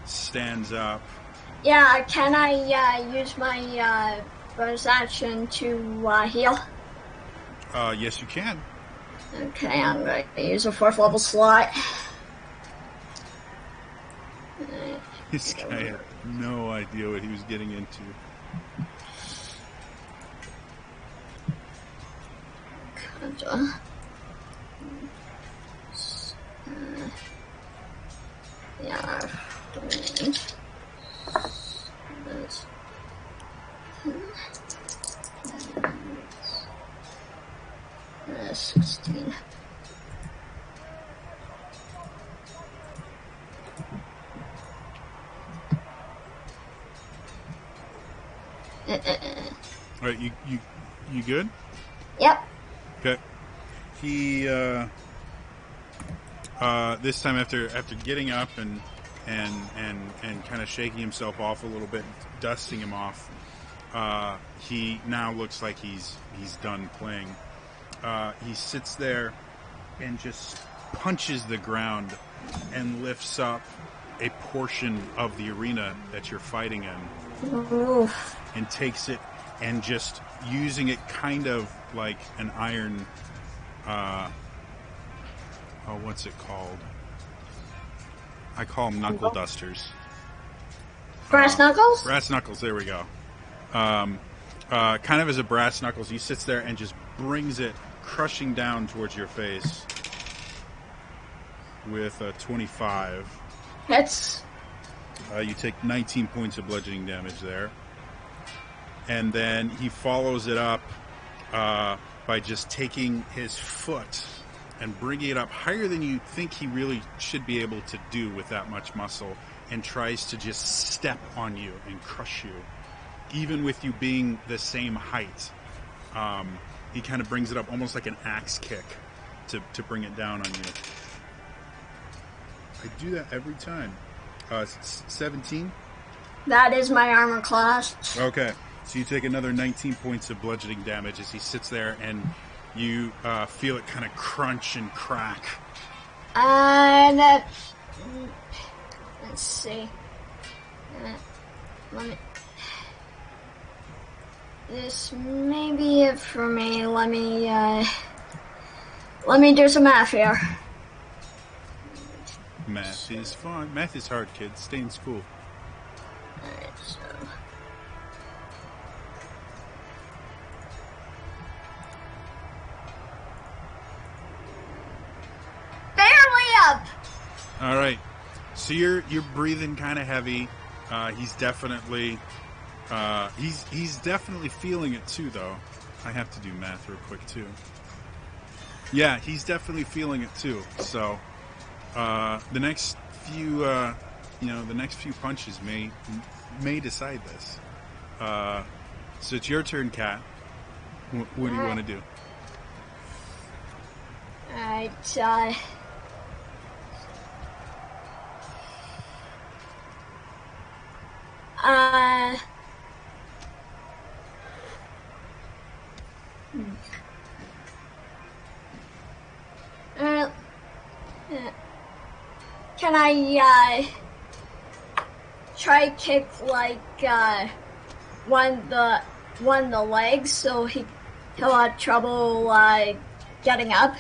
stands up. Yeah, can I use my bonus action to heal? Yes, you can. Okay, I'm going to use a 4th level slot. This guy had no idea what he was getting into. Yeah. 16. All right, you good? Yep. Okay. He this time after getting up and kind of shaking himself off a little bit, dusting him off, he now looks like he's done playing. He sits there and just punches the ground and lifts up a portion of the arena that you're fighting in. Oof. And takes it and just using it kind of like an iron, what's it called? I call them knuckle dusters. Brass knuckles? Brass knuckles, there we go. Kind of as a brass knuckles, he sits there and just brings it crushing down towards your face with a 25. Hits. You take 19 points of bludgeoning damage there. And then he follows it up by just taking his foot and bringing it up higher than you think he really should be able to do with that much muscle, and tries to just step on you and crush you. Even with you being the same height, he kind of brings it up almost like an axe kick to bring it down on you. I do that every time. 17? That is my armor class. Okay. So you take another 19 points of bludgeoning damage as he sits there, and you feel it kind of crunch and crack. And let's see. This may be it for me. Let me do some math here. Math is fun. Math is hard, kids. Stay in school. Alright, so. Barely up! All right. So you're breathing kind of heavy. He's definitely he's definitely feeling it too, though. I have to do math real quick too. Yeah, he's definitely feeling it too. So the next few the next few punches may decide this. So it's your turn, Kat. What do you want to do? Alright, can I try kick like one of the legs so he'll have trouble getting up?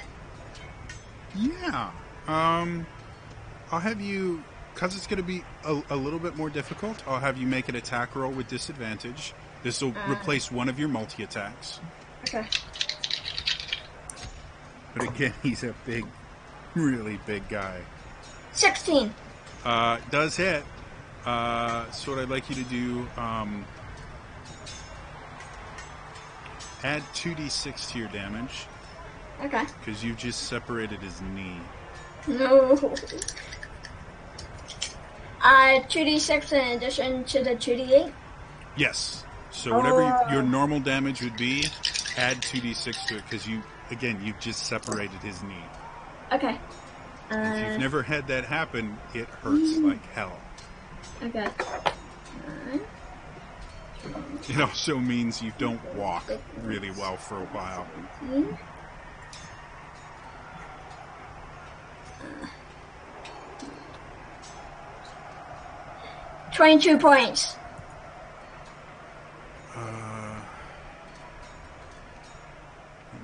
Yeah. I'll have you, because it's going to be a little bit more difficult, I'll have you make an attack roll with disadvantage. This will replace one of your multi-attacks. Okay. But again, he's a big, really big guy. 16. Does hit. So what I'd like you to do, add 2d6 to your damage. Okay. Because you just separated his knee. No. 2d6 in addition to the 2d8? Yes. So whatever your normal damage would be, add 2d6 to it, because you've just separated his knee. Okay. If you've never had that happen, it hurts like hell. Okay. It also means you don't walk really well for a while. 22 points.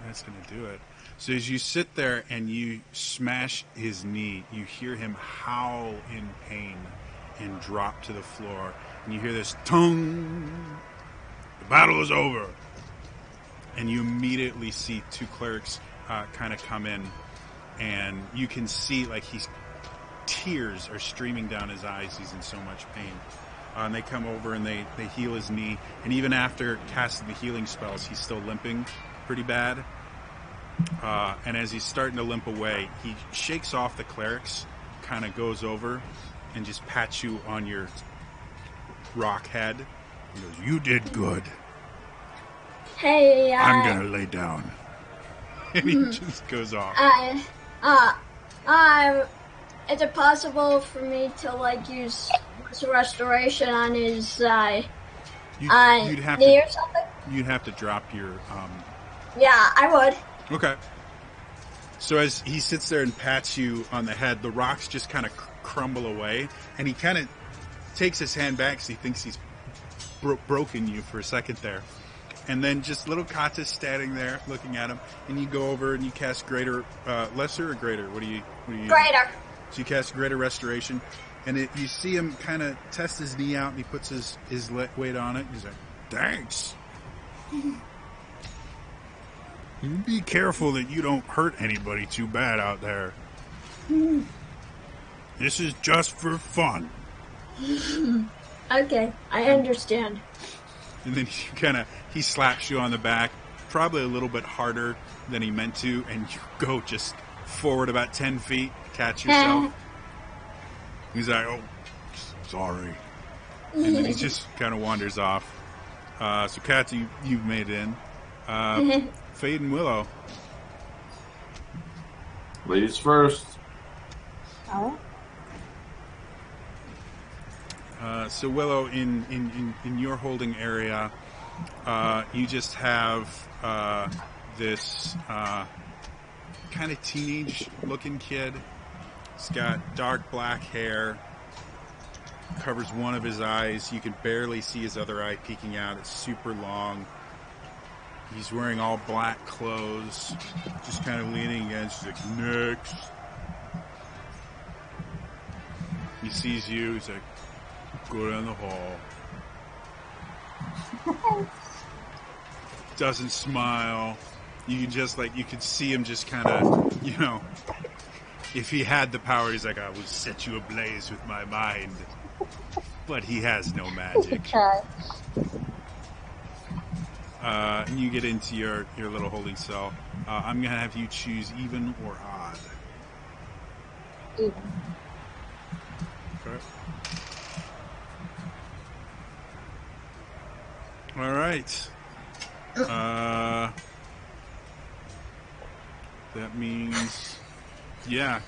That's going to do it. So as you sit there and you smash his knee, you hear him howl in pain and drop to the floor. And you hear this tung. The battle is over. And you immediately see two clerics kind of come in. And you can see like tears are streaming down his eyes. He's in so much pain. And they come over and they heal his knee. And even after casting the healing spells, he's still limping pretty bad. And as he's starting to limp away, he shakes off the clerics, kind of goes over, and just pats you on your rock head. He goes, "You did good. Hey, I'm gonna lay down." And he just goes off. is it possible for me to use restoration on his You'd have knee to, or something? You'd have to drop your. Yeah, I would. Okay. So as he sits there and pats you on the head, the rocks just kind of crumble away, and he kind of takes his hand back because he thinks he's broken you for a second there. And then just little Kata's standing there looking at him, and you go over and you cast greater, lesser or greater? What do you? Greater. So you cast greater restoration, and you see him kind of test his knee out, and he puts his weight on it. He's like, "Thanks." You be careful that you don't hurt anybody too bad out there. This is just for fun. Okay, I understand. And then he slaps you on the back, probably a little bit harder than he meant to, and you go just forward about 10 feet, catch yourself. He's like, "Oh, sorry." And then he just kind of wanders off. So Kat, you've made it in. Fade and Willow. Ladies first. Oh. So Willow, in your holding area, you just have this kind of teenage-looking kid. He's got dark black hair, covers one of his eyes. You can barely see his other eye peeking out. It's super long. He's wearing all black clothes, just kind of leaning against. He's like, "Next." He sees you. He's like, Go down the hall. Doesn't smile. You can just you can see him just kind of, if he had the power, he's like, I will set you ablaze with my mind. But he has no magic. Okay. And you get into your little holding cell. I'm going to have you choose even or odd. Even. Okay. All right. That means, yeah.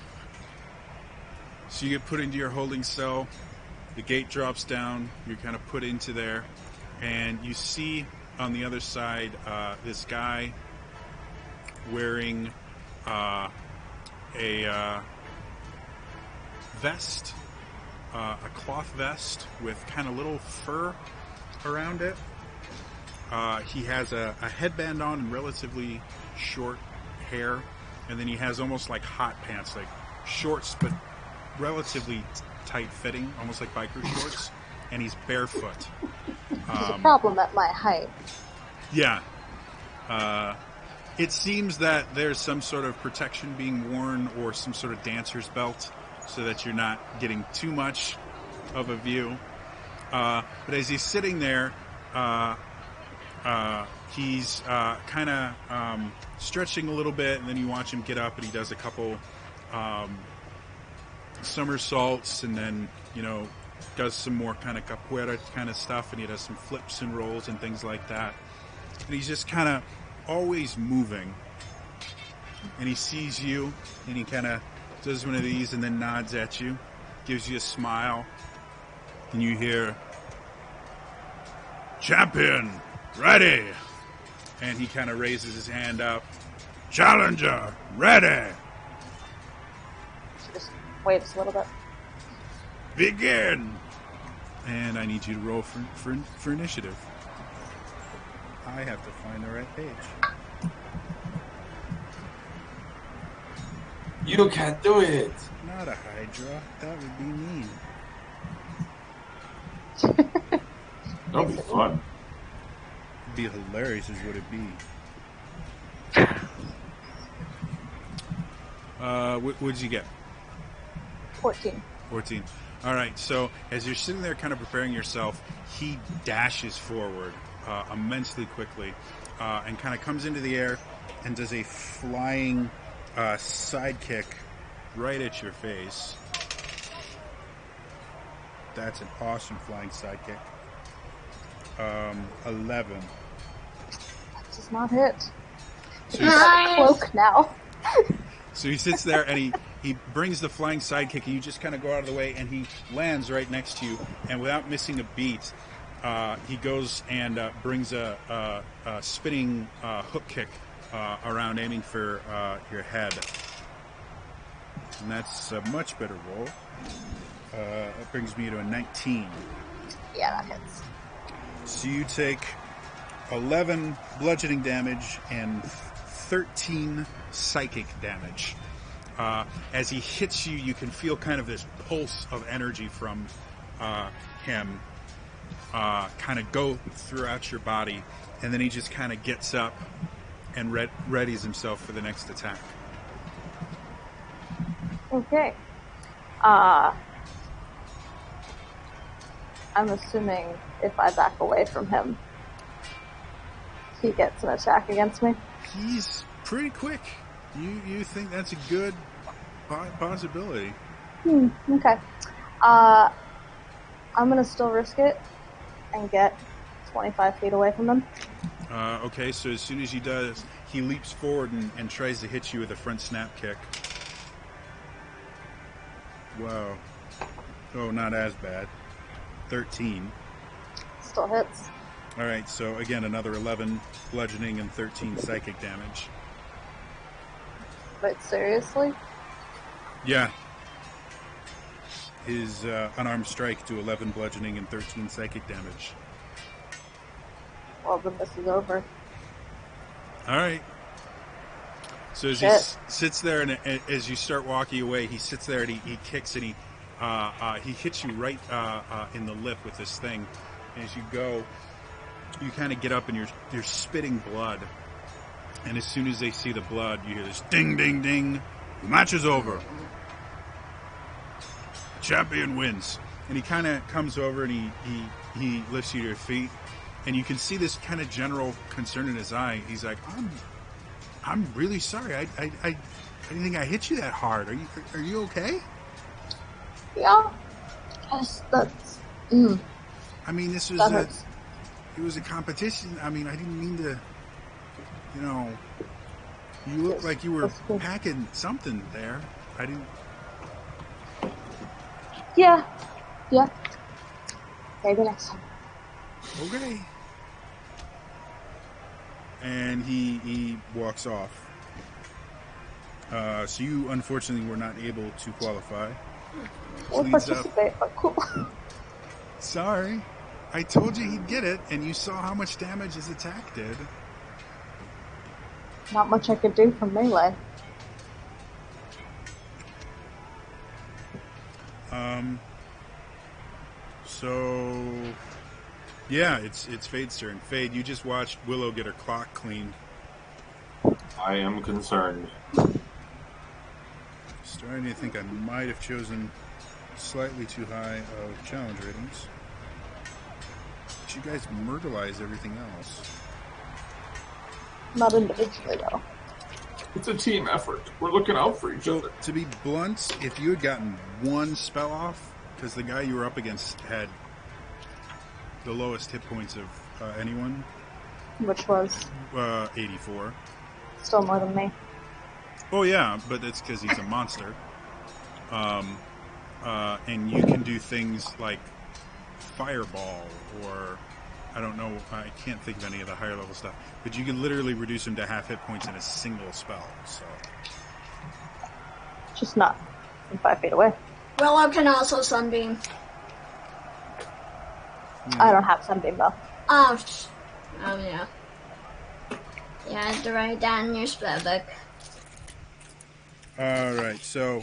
So you get put into your holding cell. The gate drops down. You're kind of put into there. And you see on the other side this guy wearing a vest, a cloth vest with kind of little fur around it. He has a headband on and relatively short hair, and then he has almost like hot pants, like shorts but relatively tight fitting, almost like biker shorts, and he's barefoot. There's a problem at my height. Yeah. It seems that there's some sort of protection being worn or some sort of dancer's belt so that you're not getting too much of a view. But as he's sitting there, he's kind of stretching a little bit, and then you watch him get up and he does a couple somersaults, and then, does some more kind of capoeira kind of stuff, and he does some flips and rolls and things like that. And he's just kind of always moving. And he sees you, and he kind of does one of these and then nods at you, gives you a smile, and you hear, "Champion, ready!" And he kind of raises his hand up. "Challenger, ready!" She just waves a little bit. "Begin!" And I need you to roll for initiative. I have to find the right page. You can't do it. Not a Hydra. That would be mean. That'll be fun. It'd be hilarious is what it'd be. What'd you get? 14. 14. All right, so as you're sitting there kind of preparing yourself, he dashes forward immensely quickly and kind of comes into the air and does a flying sidekick right at your face. That's an awesome flying sidekick. 11. That does not hit. So He's got a cloak now. So he sits there and he brings the flying sidekick, and you just kind of go out of the way, and he lands right next to you. And without missing a beat, he goes and brings a spinning hook kick around, aiming for your head. And that's a much better roll. That brings me to a 19. Yeah, that hits. So you take 11 bludgeoning damage and 13 psychic damage. As he hits you, you can feel kind of this pulse of energy from him kind of go throughout your body, and then he just kind of gets up and readies himself for the next attack. Okay. I'm assuming if I back away from him, he gets an attack against me. He's pretty quick. You think that's a good possibility? Okay. I'm gonna still risk it and get 25 feet away from him. Okay, so as soon as he does, he leaps forward and tries to hit you with a front snap kick. Wow. Oh, not as bad. 13. Still hits. All right, so again, another 11 bludgeoning and 13 psychic damage. But seriously? Yeah. His unarmed strike to 11 bludgeoning and 13 psychic damage. Well, then this is over. All right. So as he sits there, and as you start walking away, he sits there and he kicks, and he he hits you right in the lip with this thing. And as you go, you kind of get up and you're spitting blood. And as soon as they see the blood, you hear this ding, ding, ding. The match is over. The champion wins. And he kind of comes over and he lifts you to your feet. And you can see this kind of general concern in his eye. He's like, I'm really sorry. I didn't think I hit you that hard. Are you okay? Yeah. Yes, that's. I mean, this was That hurts. it was a competition. I mean, I didn't mean to. You look like you were That's good. packing something there. I didn't. Yeah. Maybe next time. Okay. And he walks off. So you unfortunately were not able to qualify. We'll Leads up. participate, but cool. Sorry. I told you he'd get it, and you saw how much damage his attack did. Not much I could do from melee. So yeah, it's Fade's turn. Fade, you just watched Willow get her clock cleaned. I am concerned. Starting to think I might have chosen slightly too high of challenge ratings. But you guys myrtleize everything else. Not individually, though. It's a team effort. We're looking out for each So, other. to be blunt, if you had gotten one spell off, because the guy you were up against had the lowest hit points of anyone, Which was 84. still more than me. Oh yeah, but it's because he's a monster. And you can do things like fireball, or I don't know, I can't think of any of the higher level stuff, but you can literally reduce him to half hit points in a single spell. So Just not from 5 feet away. Willow can also sunbeam. I don't have Sunbeam, though. Oh, yeah. Yeah, I have to write down in your spell book. all right, so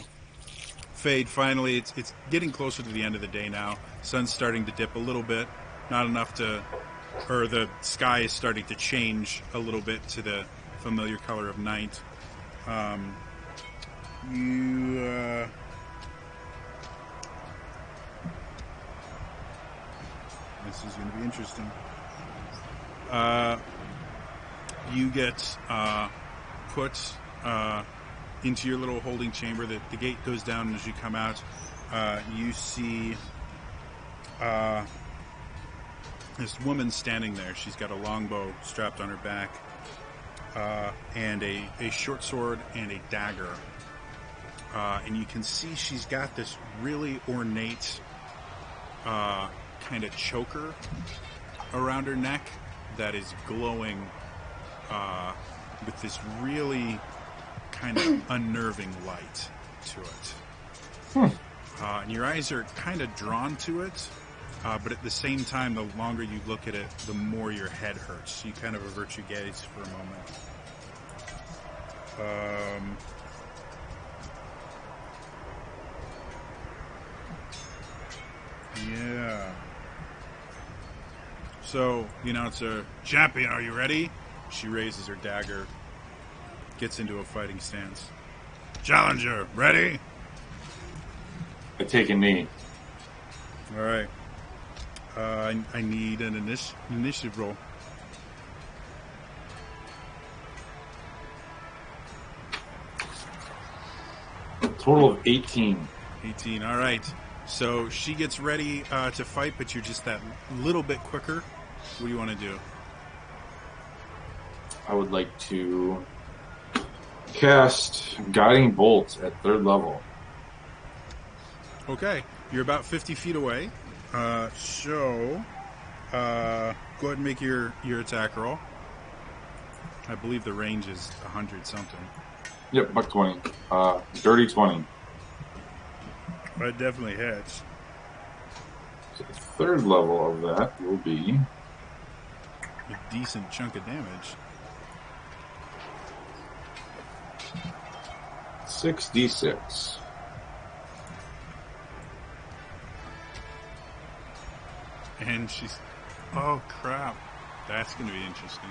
Fade, finally, it's getting closer to the end of the day now. Sun's starting to dip a little bit, not enough to, or the sky is starting to change a little bit to the familiar color of night. This is going to be interesting. You get put into your little holding chamber. The gate goes down, and as you come out, you see this woman standing there. She's got a longbow strapped on her back, and a short sword and a dagger. And you can see she's got this really ornate kind of choker around her neck that is glowing with this really kind of unnerving light to it. And your eyes are kind of drawn to it, but at the same time, the longer you look at it, the more your head hurts. You kind of avert your gaze for a moment. Yeah. So, the announcer, champion, are you ready? She raises her dagger, gets into a fighting stance. Challenger, ready? I take a knee. All right. I need an initiative roll. Total of 18. 18. All right. So she gets ready to fight, but you're just that little bit quicker. What do you want to do? I would like to cast Guiding Bolt at 3rd level. Okay. You're about 50 feet away. So go ahead and make your attack roll. I believe the range is 100 something. Yep, buck 20. Dirty 20. That definitely hits. So the 3rd level of that will be A decent chunk of damage. 6d6. And she's, oh crap, that's going to be interesting.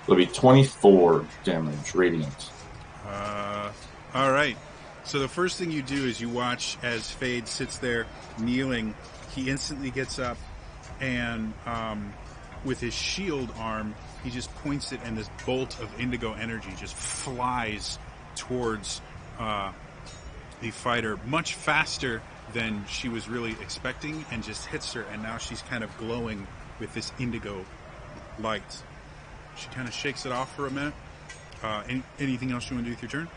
It'll be 24 damage, radiant. All right. So the first thing you do is you watch as Fade sits there kneeling. He instantly gets up and with his shield arm, he just points it and this bolt of indigo energy just flies towards the fighter much faster than she was really expecting and just hits her, and now she's kind of glowing with this indigo light. She kind of shakes it off for a minute. Anything else you want to do with your turn?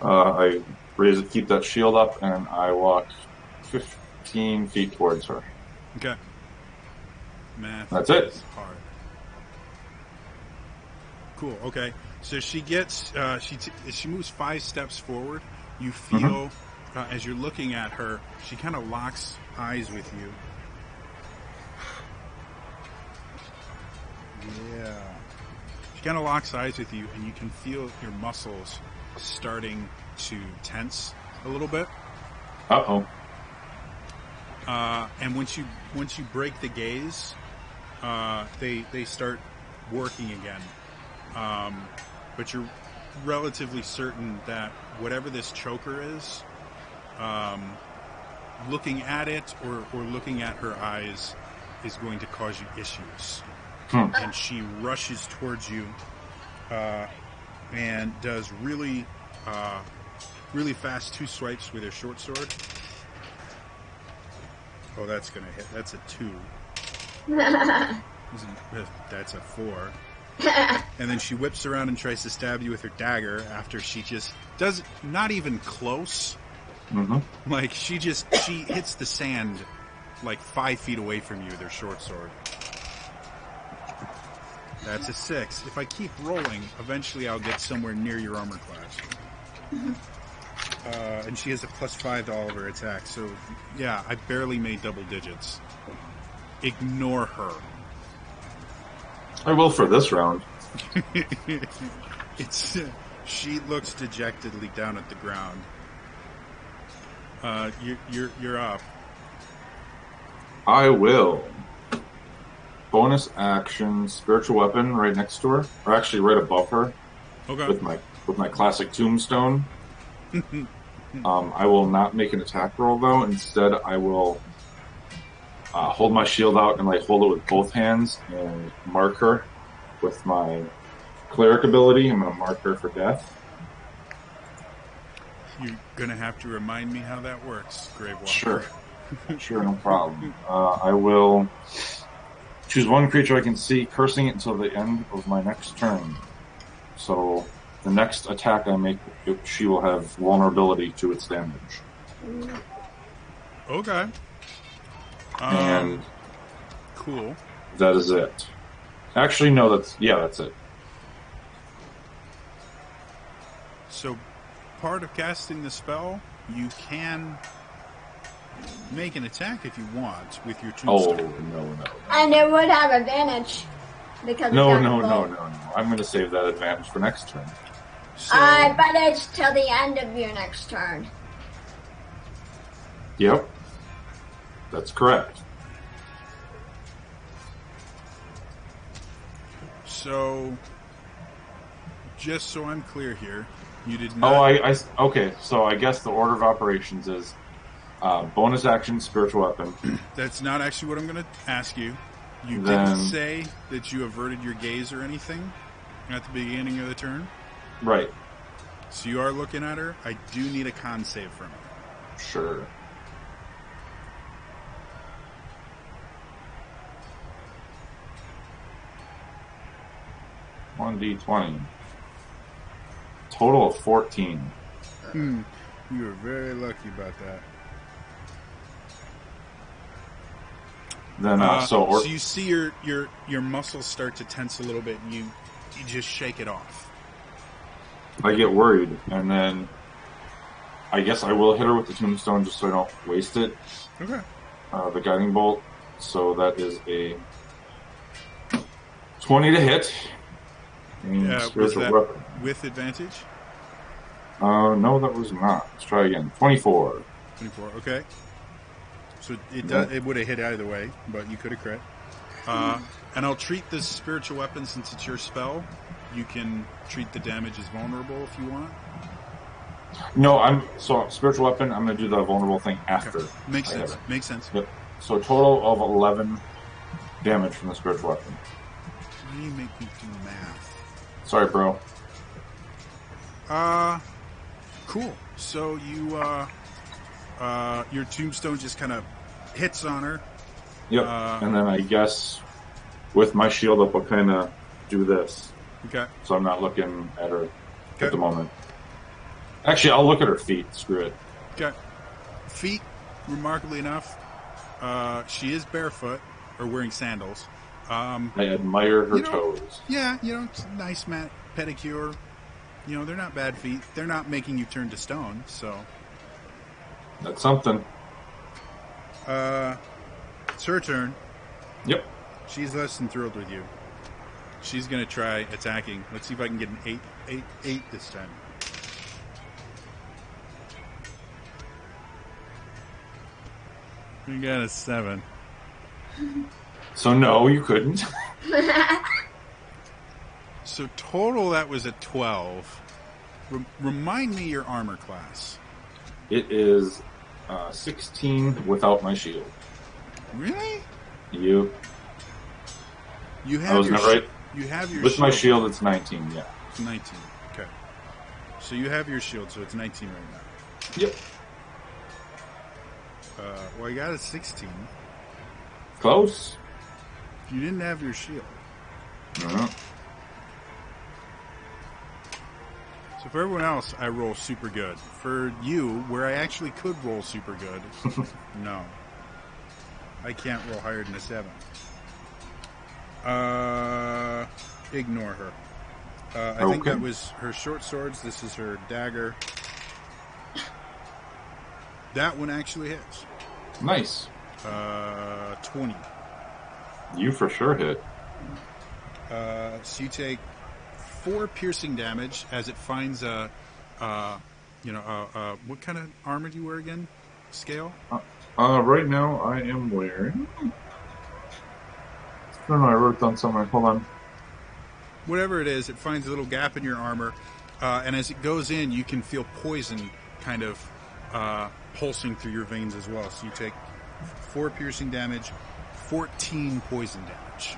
I raise it, keep that shield up, and I walk 15 feet towards her. Okay. Math. That's it. Is hard. Cool. Okay. So she gets she moves 5 steps forward. You feel as you're looking at her, she kind of locks eyes with you. Yeah. She kind of locks eyes with you, and you can feel your muscles starting to tense a little bit. Uh-oh. And once you break the gaze, they start working again. But you're relatively certain that whatever this choker is, looking at it or looking at her eyes is going to cause you issues. And she rushes towards you and does really fast 2 swipes with her short sword. Oh, that's going to hit. That's a 2. That's a 4. And then she whips around and tries to stab you with her dagger after she just does not even close. Like she hits the sand like 5 feet away from you with her short sword. That's a 6. If I keep rolling, eventually I'll get somewhere near your armor class. And she has a +5 to all of her attacks. So, yeah, I barely made double digits. Ignore her. I will for this round. She looks dejectedly down at the ground. You're up. I will. Bonus action, spiritual weapon right next to her, or actually right above her. Okay. With my classic tombstone. I will not make an attack roll though. Instead, I will hold my shield out and hold it with both hands and mark her with my cleric ability. I'm going to mark her for death. You're gonna have to remind me how that works, Gravewalker. Sure, no problem. I will choose one creature I can see, cursing it until the end of my next turn. So the next attack I make, she will have vulnerability to its damage. Okay. And cool. That is it. Actually, no, that's it. So, part of casting the spell, you can make an attack if you want with your tombstone. Oh, no. And it would have advantage. Because No. I'm going to save that advantage for next turn. So, but it's till the end of your next turn. Yep. That's correct. So, just so I'm clear here, you did not... Okay, so I guess the order of operations is bonus action, spiritual weapon. That's not actually what I'm going to ask you. You Then- didn't say that you averted your gaze or anything at the beginning of the turn. Right. So you are looking at her. I do need a con save from her. Sure. $1d20. Total of 14. You were very lucky about that. Then so you see your muscles start to tense a little bit, and you just shake it off. I get worried, and then I guess I will hit her with the tombstone just so I don't waste it. Okay. The guiding bolt. So that is a 20 to hit. And Was spiritual that weapon. with advantage? No, that was not. Let's try again. 24. 24. Okay. So it No. does. It would have hit either way, but you could have crit. And I'll treat this spiritual weapon since it's your spell. You can treat the damage as vulnerable if you want. No, spiritual weapon. I'm gonna do the vulnerable thing after. Okay. Makes I have sense. it. Makes sense. Yep. So a total of 11 damage from the spiritual weapon. Why do you make me do math? Sorry, bro. Cool. So you, your tombstone just kind of hits on her. Yep. And then I guess with my shield up, I'll kind of do this. Okay. So I'm not looking at her Okay. at the moment. Actually, I'll look at her feet. Screw it. Okay. Feet, remarkably enough, she is barefoot or wearing sandals. I admire her You know- toes. Yeah, it's a nice pedicure. They're not bad feet. They're not making you turn to stone, so. That's something. It's her turn. Yep. She's less than thrilled with you. She's gonna try attacking. Let's see if I can get an 8 this time. You got a 7. So no, you couldn't. So total, that was a 12. Remind me your armor class. It is 16 without my shield. Really? You You I have was your not right. You have your With my shield, it's 19. Yeah. It's 19. Okay. So you have your shield, so it's 19 right now. Yep. Well, you got a 16. Close. You didn't have your shield. Uh-huh. So for everyone else, I roll super good. For you, where I actually could roll super good, no. I can't roll higher than a 7. Ignore her. I think Okay. that was her short swords. This is her dagger. That one actually hits. Nice. 20. You for sure hit. So you take 4 piercing damage as it finds what kind of armor do you wear again? Scale? Right now I am wearing. I don't know. I wrote it down somewhere. Hold on. Whatever it is, it finds a little gap in your armor, and as it goes in, you can feel poison kind of pulsing through your veins as well. So you take 4 piercing damage, 14 poison damage.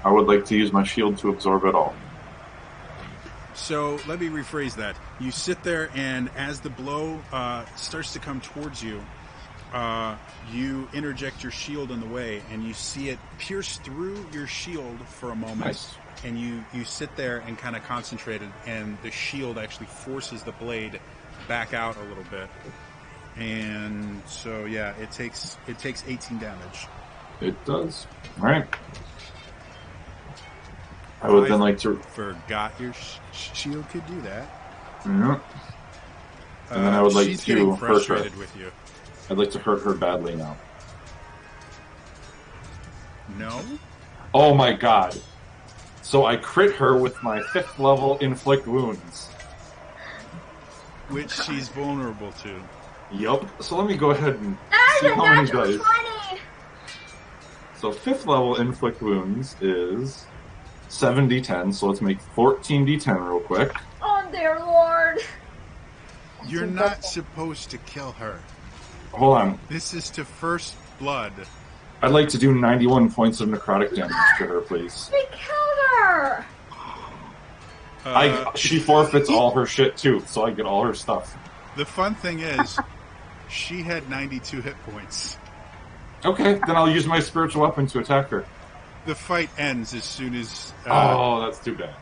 I would like to use my shield to absorb it all. So let me rephrase that. You sit there, and as the blow starts to come towards you, you interject your shield in the way, and you see it pierce through your shield for a moment. Nice. And you sit there and kind of concentrated, and the shield actually forces the blade back out a little bit. And so, yeah, it takes 18 damage. It does. All right. I would then like to. Forgot your shield could do that. Yeah. And then I would like she's to getting hurt her. frustrated with you. I'd like to hurt her badly now. No? Oh my god. So I crit her with my 5th level inflict wounds. Which she's vulnerable to. Yup. So let me go ahead and That see is a how many natural dice. 20! So 5th level inflict wounds is 7d10, so let's make 14d10 real quick. Oh dear lord! You're not supposed to kill her. Hold on. This is to first blood. I'd like to do 91 points of necrotic damage to her, please. They killed her! She forfeits all her shit too, so I get all her stuff. The fun thing is, she had 92 hit points. Okay, then I'll use my spiritual weapon to attack her. The fight ends as soon as... Oh, that's too bad.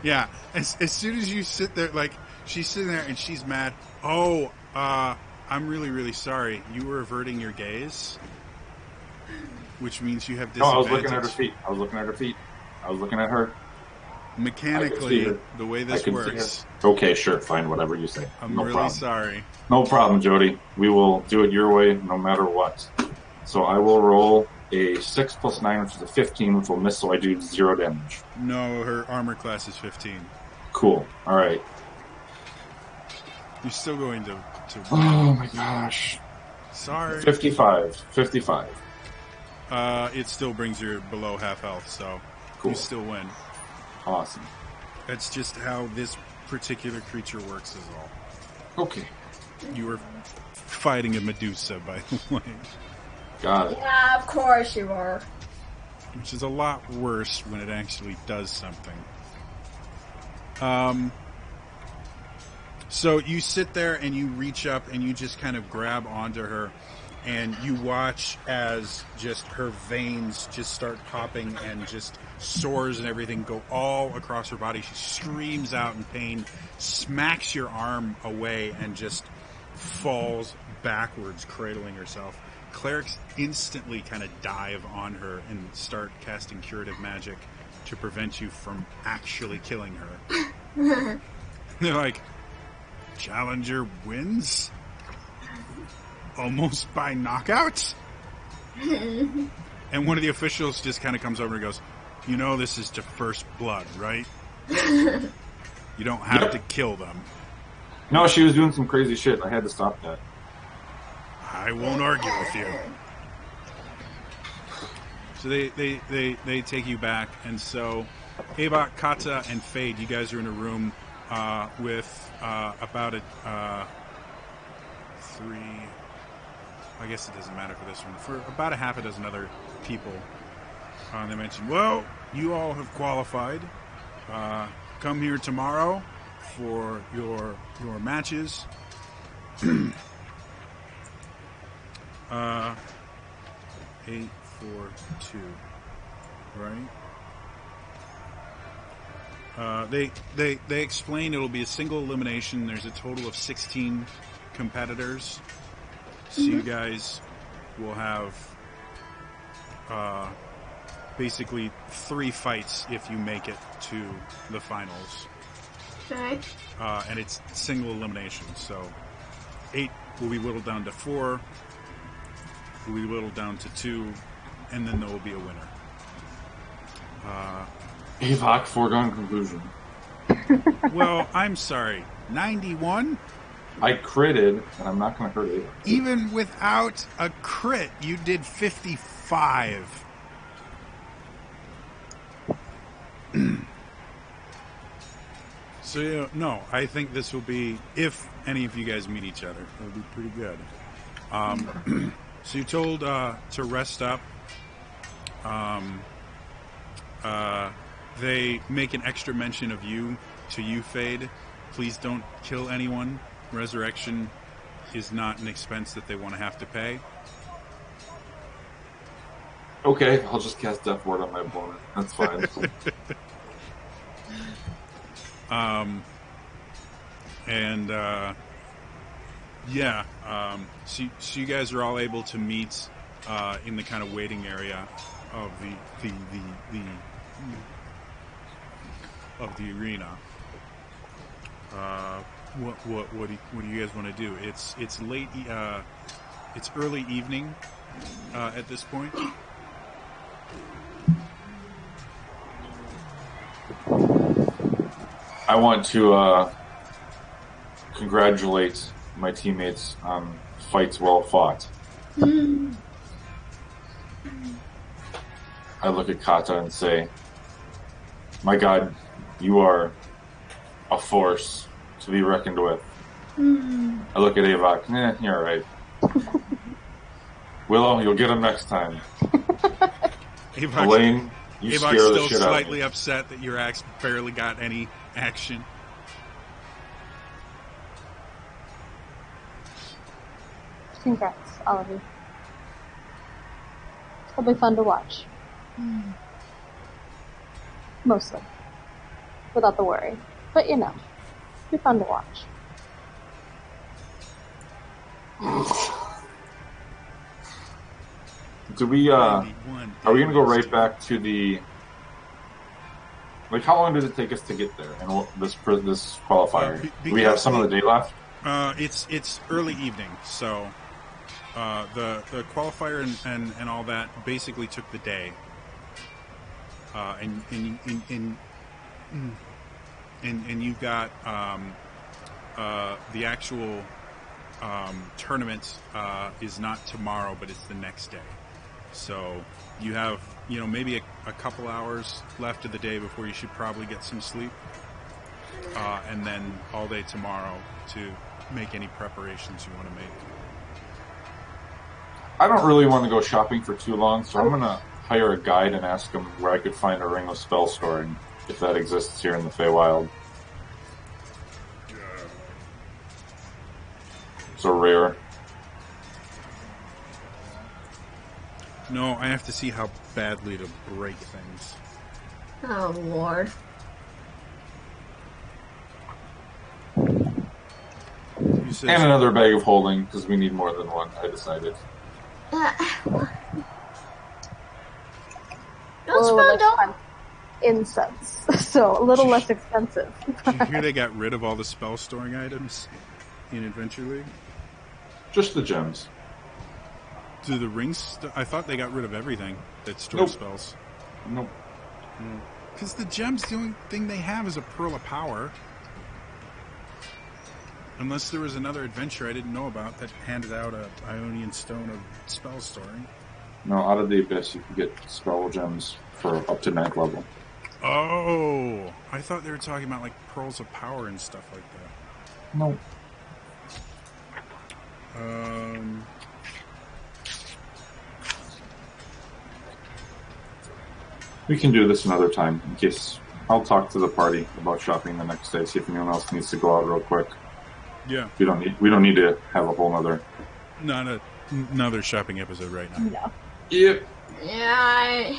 Yeah, as soon as you sit there, like, she's sitting there and she's mad. Oh, I'm really, really sorry. You were averting your gaze, which means you have No, I was disadvantage. looking at her feet. I was looking at her. Mechanically, I can see her. the way I this can see works, her. Okay, sure, fine, whatever you say. I'm no really problem. sorry. No problem, Jody. We will do it your way, no matter what. So I will roll a 6 plus 9, which is a 15, which will miss, so I do 0 damage. No, her armor class is 15. Cool. All right. You're still going to Oh my gosh. Sorry. 55. 55. It still brings you below half health, so Cool. you still win. Awesome. That's just how this particular creature works, is all. Okay. You were fighting a Medusa, by the way, Got it. Yeah, of course you are. which is a lot worse when it actually does something. So you sit there and you reach up and you just kind of grab onto her, and you watch as just her veins just start popping and just sores and everything go all across her body. She screams out in pain, smacks your arm away, and just falls backwards, cradling herself. Clerics instantly kind of dive on her and start casting curative magic to prevent you from actually killing her. They're like, Challenger wins? Almost by knockout? And one of the officials just kind of comes over and goes, you know this is to first blood, right? You don't have to kill them. No, she was doing some crazy shit. I had to stop that. I won't argue with you. So they take you back, and so Avok, Kata, and Fade, you guys are in a room with about three. I guess it doesn't matter for this one. For about a half a dozen other people, they mentioned, well, you all have qualified. Come here tomorrow for your matches. 8, 4, 2, right? They explain it'll be a single elimination. There's a total of 16 competitors, so you guys will have basically 3 fights if you make it to the finals. Okay. And it's single elimination, so 8 will be whittled down to 4, will be whittled down to 2, and then there will be a winner. Avok, foregone conclusion. Well, I'm sorry, 91? I critted, and I'm not going to hurt Avok. Even without a crit, you did 55. So, no, I think this will be, if any of you guys meet each other, it'll be pretty good. So you're told to rest up. They make an extra mention of you to you, Fade. Please don't kill anyone. Resurrection is not an expense that they want to have to pay. Okay, I'll just cast Death Ward on my opponent. That's fine. So you guys are all able to meet in the kind of waiting area of the arena. What do you guys want to do? It's late. It's early evening at this point. I want to congratulate my teammates on fights well fought. I look at Kata and say, my God, you are a force to be reckoned with. I look at Avok, you're alright. Willow, you'll get him next time. Elaine, you scare the still shit out of slightly me. upset that your axe barely got any action. Congrats, all of you. It'll be fun to watch. Mostly. Without the worry. But you know, it'll be fun to watch. Do we, are 91 we gonna go right back to the... Like, how long does it take us to get there? And this qualifier? Do we have some of the day left? It's early evening, so the qualifier and all that basically took the day. And you've got the actual tournament is not tomorrow, but it's the next day. So you have, maybe a couple hours left of the day before you should probably get some sleep. And then all day tomorrow to make any preparations you want to make. I don't really want to go shopping for too long, so I'm going to hire a guide and ask him where I could find a ring of spell storing, if that exists here in the Feywild. So rare. No, I have to see how badly to break things. Oh, Lord. You And another bag of holding, because we need more than one, I decided. Don't spell don't. Incense, so a little less expensive. Did you hear they got rid of all the spell storing items in Adventure League? Just the gems. Do the rings? I thought they got rid of everything that stores spells. Nope. Because the gems, the only thing they have is a Pearl of Power. Unless there was another adventure I didn't know about that handed out a Ionian Stone of spell storing. No, out of the Abyss you can get spell gems for up to 9th level. Oh, I thought they were talking about like Pearls of Power and stuff like that. No. We can do this another time, in case I'll talk to the party about shopping the next day, see if anyone else needs to go out real quick. Yeah. We don't need to have a whole other... Not another shopping episode right now. No. Yep. Yeah,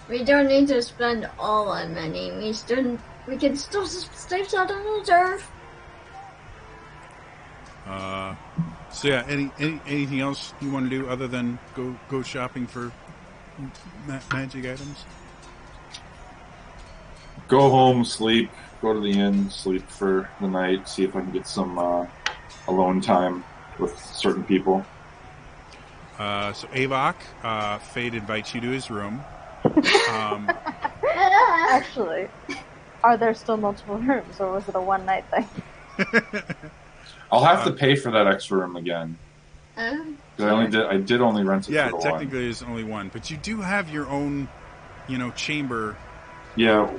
we don't need to spend all our money. We can still save some on reserve. So yeah, anything else you want to do other than go shopping for magic items? Go home, sleep, go to the inn, sleep for the night, see if I can get some alone time with certain people. So Avok, Fade invites you to his room. Actually, are there still multiple rooms, or was it a one-night thing? I'll have to pay for that extra room again. I did only rent it Yeah, for the technically there's only one, but you do have your own, chamber. Yeah,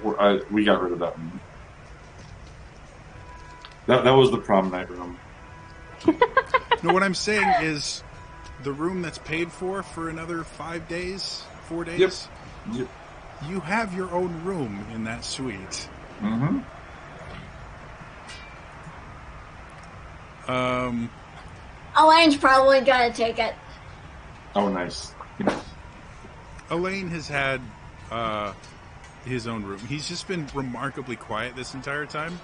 we got rid of that one. That was the prom night room. No, what I'm saying is the room that's paid for another 4 days. Yep. You have your own room in that suite. Mm-hmm. Elaine's probably gonna take it. Oh, nice. Elaine has had his own room. He's just been remarkably quiet this entire time.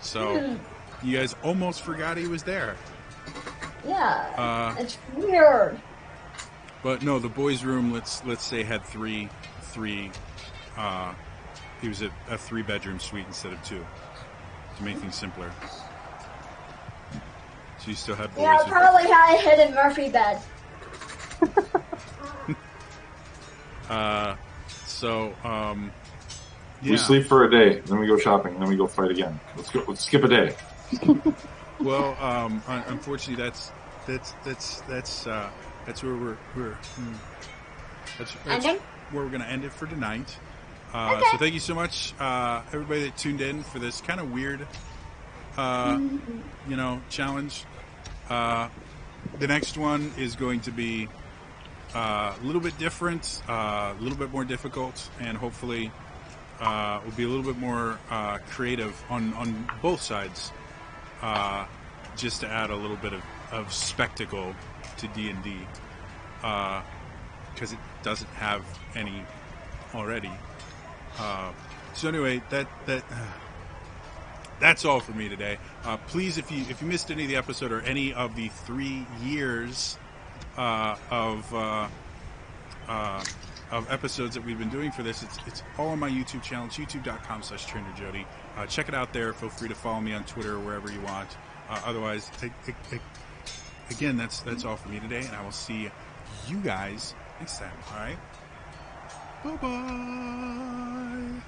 So you guys almost forgot he was there. Yeah, it's weird. But no, the boys' room, let's say, had three. He was a 3-bedroom suite instead of 2 to make things simpler. So you still had boys. Yeah, probably had a hidden Murphy bed. Yeah. We sleep for a day, then we go shopping, then we go fight again. Let's skip a day. Well, unfortunately, that's where we're going to end it for tonight. Okay. So thank you so much, everybody that tuned in for this kind of weird, challenge. The next one is going to be a little bit different, a little bit more difficult, and hopefully will be a little bit more creative on both sides, just to add a little bit of spectacle to D&D, because it doesn't have any already. So anyway, that's all for me today. Please, if you missed any of the episode or any of the 3 years of episodes that we've been doing for this, it's all on my YouTube channel. It's youtube.com/TrainerJody. Check it out there. Feel free to follow me on Twitter or wherever you want. Otherwise, again, that's all for me today, and I will see you guys next time. All right. Bye-bye.